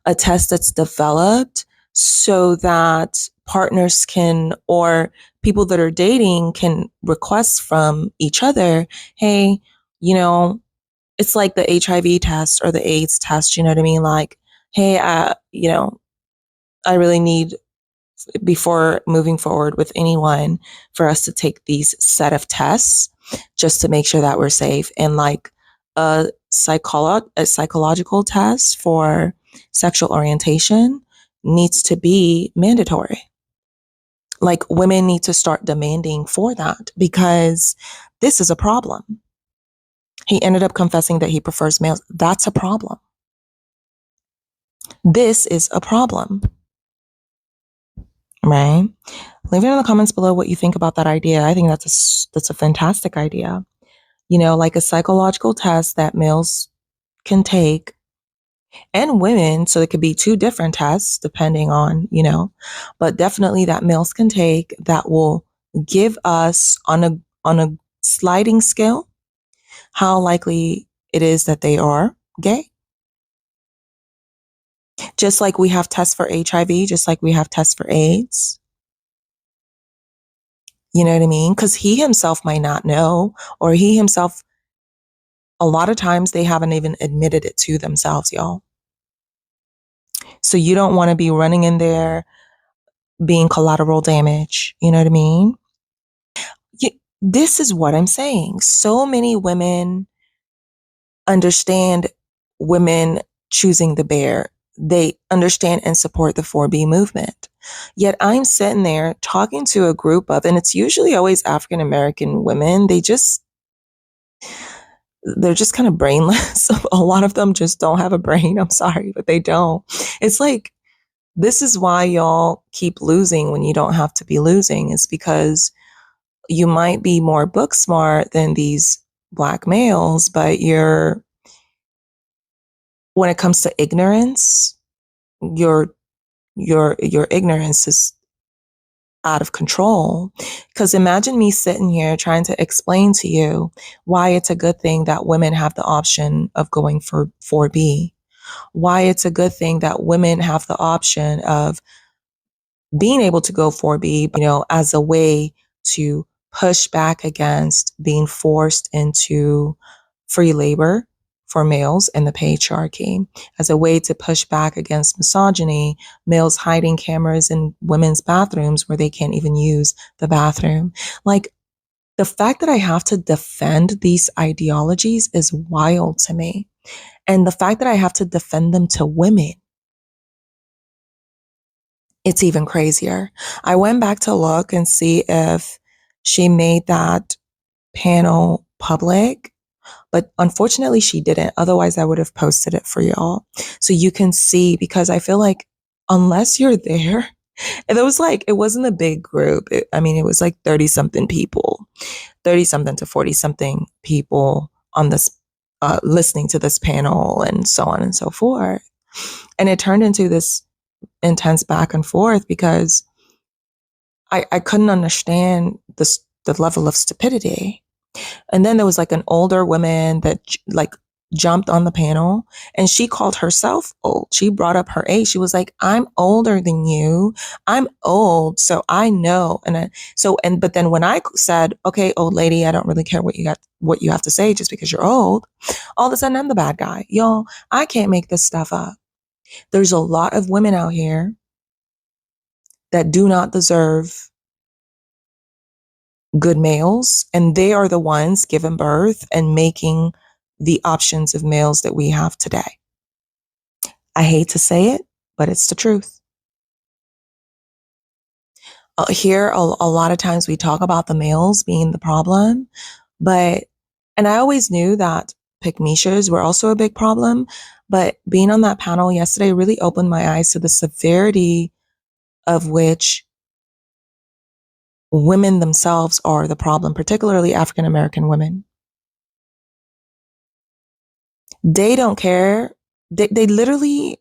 a test that's developed so that partners can, or people that are dating can request from each other, hey, it's like the HIV test or the AIDS test, you know what I mean? Like, hey, I really need, before moving forward with anyone, for us to take these set of tests just to make sure that we're safe. And like a psychological test for sexual orientation needs to be mandatory. Like, women need to start demanding for that because this is a problem. He ended up confessing that he prefers males. That's a problem. This is a problem. Right? Leave it in the comments below what you think about that idea. I think that's a fantastic idea. Like a psychological test that males can take, and women, so it could be 2 different tests depending on, but definitely that males can take, that will give us on a sliding scale how likely it is that they are gay. Just like we have tests for HIV, just like we have tests for AIDS. You know what I mean? Because he himself might not know, or he himself, a lot of times they haven't even admitted it to themselves, y'all. So you don't want to be running in there being collateral damage. You know what I mean? This is what I'm saying. So many women understand women choosing the bear. They understand and support the 4B movement. Yet I'm sitting there talking to a group of, and it's usually always African American women. They're just kind of brainless. A lot of them just don't have a brain. I'm sorry, but they don't. It's like, this is why y'all keep losing when you don't have to be losing. It's because you might be more book smart than these Black males, but when it comes to ignorance, your ignorance is out of control. Because imagine me sitting here trying to explain to you why it's a good thing that women have the option of going for 4B, why it's a good thing that women have the option of being able to go 4B, as a way to push back against being forced into free labor for males in the patriarchy, as a way to push back against misogyny, males hiding cameras in women's bathrooms where they can't even use the bathroom. Like, the fact that I have to defend these ideologies is wild to me. And the fact that I have to defend them to women, it's even crazier. I went back to look and see if she made that panel public, but unfortunately she didn't. Otherwise I would have posted it for y'all so you can see, because I feel like unless you're there, and it wasn't a big group. It was like 30 something to 40 something people on this, listening to this panel and so on and so forth. And it turned into this intense back and forth because I couldn't understand the level of stupidity. And then there was like an older woman that jumped on the panel, and she called herself old. She brought up her age. She was like, I'm older than you. I'm old. So I know. But then when I said, okay, old lady, I don't really care what you have to say just because you're old, all of a sudden I'm the bad guy. Y'all, I can't make this stuff up. There's a lot of women out here that do not deserve good males, and they are the ones giving birth and making the options of males that we have today. I hate to say it, but it's the truth. Here, a lot of times we talk about the males being the problem, and I always knew that pick-me-shers were also a big problem, but being on that panel yesterday really opened my eyes to the severity of which women themselves are the problem, particularly African American women. They don't care. They literally,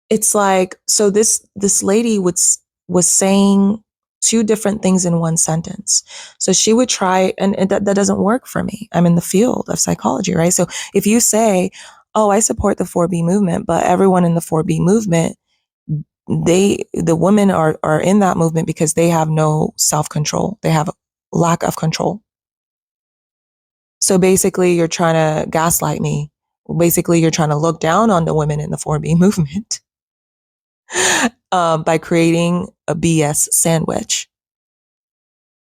it's like, so this lady was saying two different things in one sentence. So she would try, and that doesn't work for me. I'm in the field of psychology, right? So if you say, oh, I support the 4B movement, but everyone in the 4B movement, the women are in that movement because they have no self-control. They have lack of control. So basically you're trying to gaslight me. Basically you're trying to look down on the women in the 4B movement by creating a BS sandwich.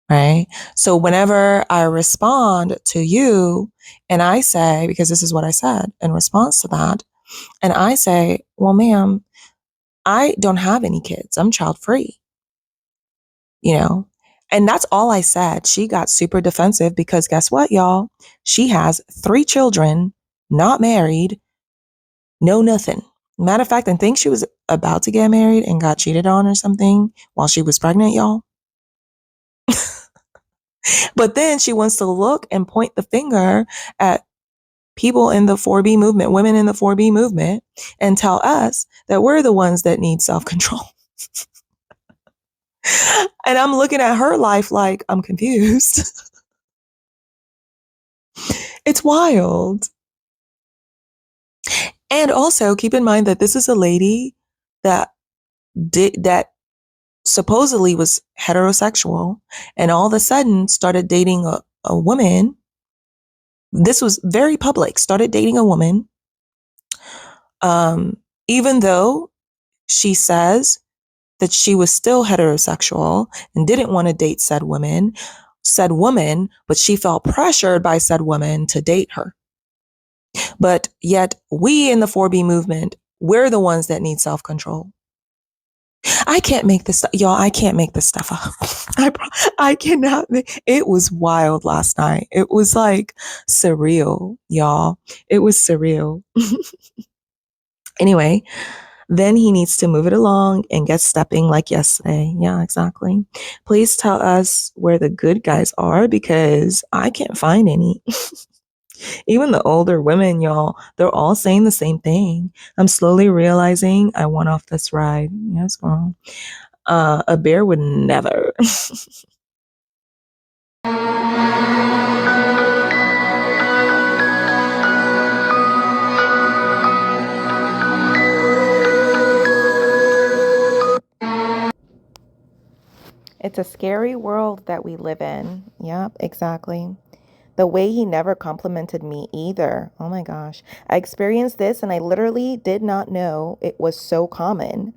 Right? So whenever I respond to you and I say, because this is what I said in response to that, and I say, well, ma'am, I don't have any kids. I'm child free. And that's all I said. She got super defensive because guess what, y'all? She has 3 children, not married, no nothing. Matter of fact, I think she was about to get married and got cheated on or something while she was pregnant, y'all. But then she wants to look and point the finger at people in the 4B movement, women in the 4B movement, and tell us that we're the ones that need self-control. And I'm looking at her life like I'm confused. It's wild. And also keep in mind that this is a lady that supposedly was heterosexual and all of a sudden started dating a woman. This was very public, started dating a woman. Even though she says that she was still heterosexual and didn't want to date said woman, but she felt pressured by said woman to date her. But yet we in the 4B movement, we're the ones that need self-control. I can't make this, y'all, I can't make this stuff up. I cannot. It was wild last night. It was like surreal, y'all. It was surreal. Anyway, then he needs to move it along and get stepping like yesterday. Yeah, exactly. Please tell us where the good guys are because I can't find any. Even the older women, y'all, they're all saying the same thing. I'm slowly realizing I want off this ride. Yes, girl. A bear would never. It's a scary world that we live in. Yep, exactly. The way he never complimented me either. Oh my gosh. I experienced this and I literally did not know it was so common.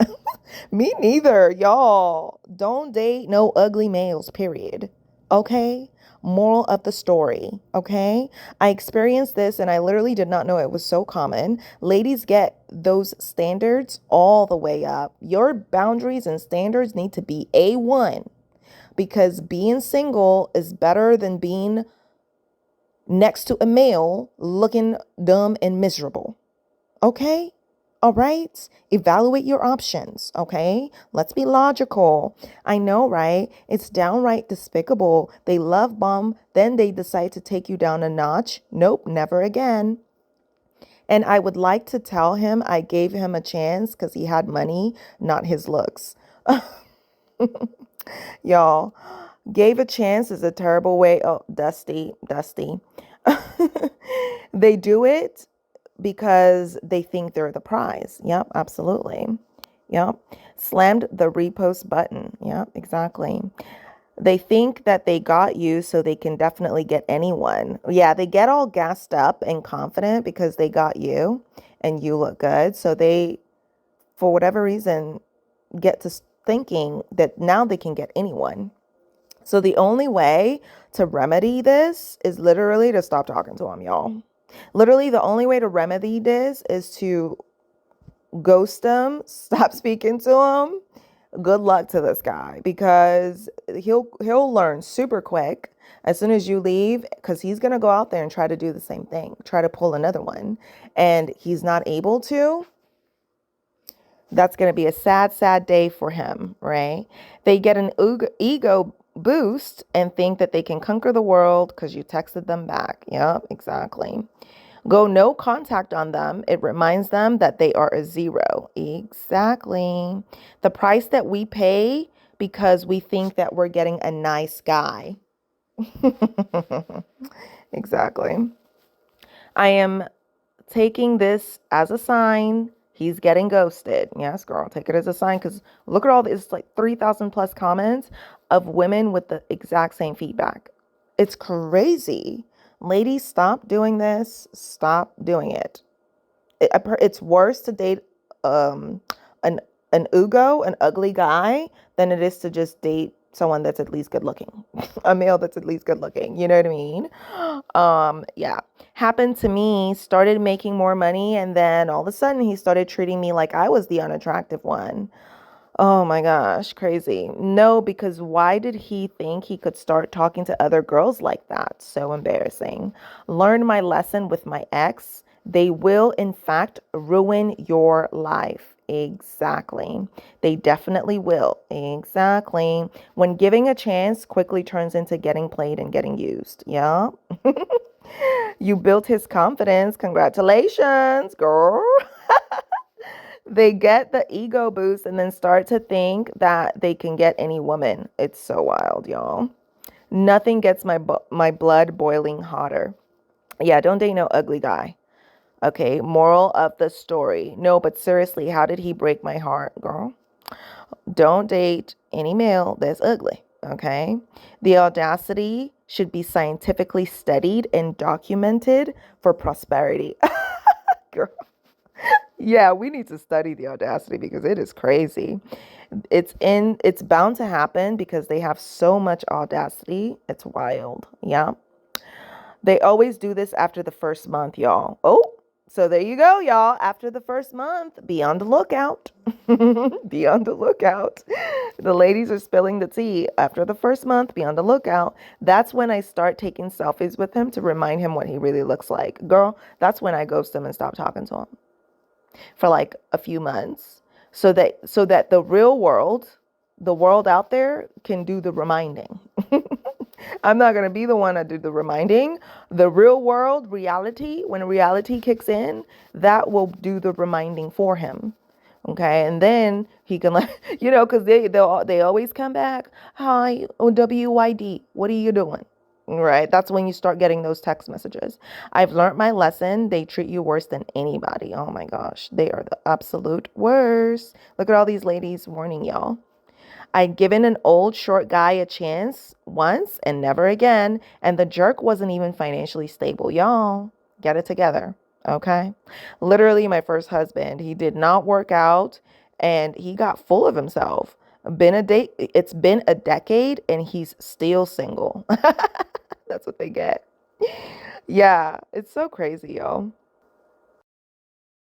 Me neither, y'all. Don't date no ugly males, period. Okay? Moral of the story, okay? I experienced this and I literally did not know it was so common. Ladies, get those standards all the way up. Your boundaries and standards need to be A1 because being single is better than being next to a male looking dumb and miserable. Okay? All right? Evaluate your options. Okay? Let's be logical. I know, right? It's downright despicable. They love bomb, then they decide to take you down a notch. Nope, never again. And I would like to tell him I gave him a chance because he had money, not his looks. Y'all, gave a chance is a terrible way. Oh, Dusty. They do it because they think they're the prize. Yep, absolutely. Yep. Slammed the repost button. Yep, exactly. They think that they got you so they can definitely get anyone. Yeah, they get all gassed up and confident because they got you and you look good. So they, for whatever reason, get to thinking that now they can get anyone. So the only way to remedy this is literally to stop talking to them, y'all. Literally, the only way to remedy this is to ghost them, stop speaking to him. Good luck to this guy because he'll learn super quick as soon as you leave because he's going to go out there and try to do the same thing, try to pull another one, and he's not able to. That's going to be a sad, sad day for him, right? They get an ego boost and think that they can conquer the world because you texted them back. Yep, exactly. Go no contact on them. It reminds them that they are a zero. Exactly. The price that we pay because we think that we're getting a nice guy. Exactly. I am taking this as a sign he's getting ghosted. Yes, girl, take it as a sign because look at all this, like 3,000 plus comments of women with the exact same feedback. It's crazy. Ladies, stop doing this. Stop doing it. It's worse to date an ugly guy, than it is to just date someone that's at least good looking. A male that's at least good looking. You know what I mean? Yeah. Happened to me, started making more money, and then all of a sudden he started treating me like I was the unattractive one. Oh my gosh, crazy. No, because why did he think he could start talking to other girls like that? So embarrassing. Learned my lesson with my ex. They will, in fact, ruin your life. Exactly. They definitely will. Exactly. When giving a chance quickly turns into getting played and getting used. Yeah. You built his confidence. Congratulations, girl. They get the ego boost and then start to think that they can get any woman. It's so wild, y'all. Nothing gets my blood boiling hotter. Yeah, don't date no ugly guy. Okay, moral of the story. No, but seriously, how did he break my heart, girl? Don't date any male that's ugly, okay? The audacity should be scientifically studied and documented for prosperity. Girl. Yeah, we need to study the audacity because it is crazy. It's bound to happen because they have so much audacity. It's wild. Yeah. They always do this after the first month, y'all. Oh, so there you go, y'all. After the first month, be on the lookout. Be on the lookout. The ladies are spilling the tea. After the first month, be on the lookout. That's when I start taking selfies with him to remind him what he really looks like. Girl, that's when I ghost him and stop talking to him for like a few months so that the real world, the world out there, can do the reminding. I'm not going to be the one to do the reminding. The real world, reality, when reality kicks in, that will do the reminding for him. Okay, and then he can, like, because they always come back. Hi, WYD, what are you doing? Right, that's when you start getting those text messages. I've learned my lesson. They treat you worse than anybody. Oh my gosh, they are the absolute worst. Look at all these ladies warning y'all. I'd given an old short guy a chance once and never again, and the jerk wasn't even financially stable. Y'all, get it together, okay? Literally, my first husband, he did not work out, and he got full of himself. It's been a decade, and he's still single. That's what they get. Yeah, it's so crazy, y'all.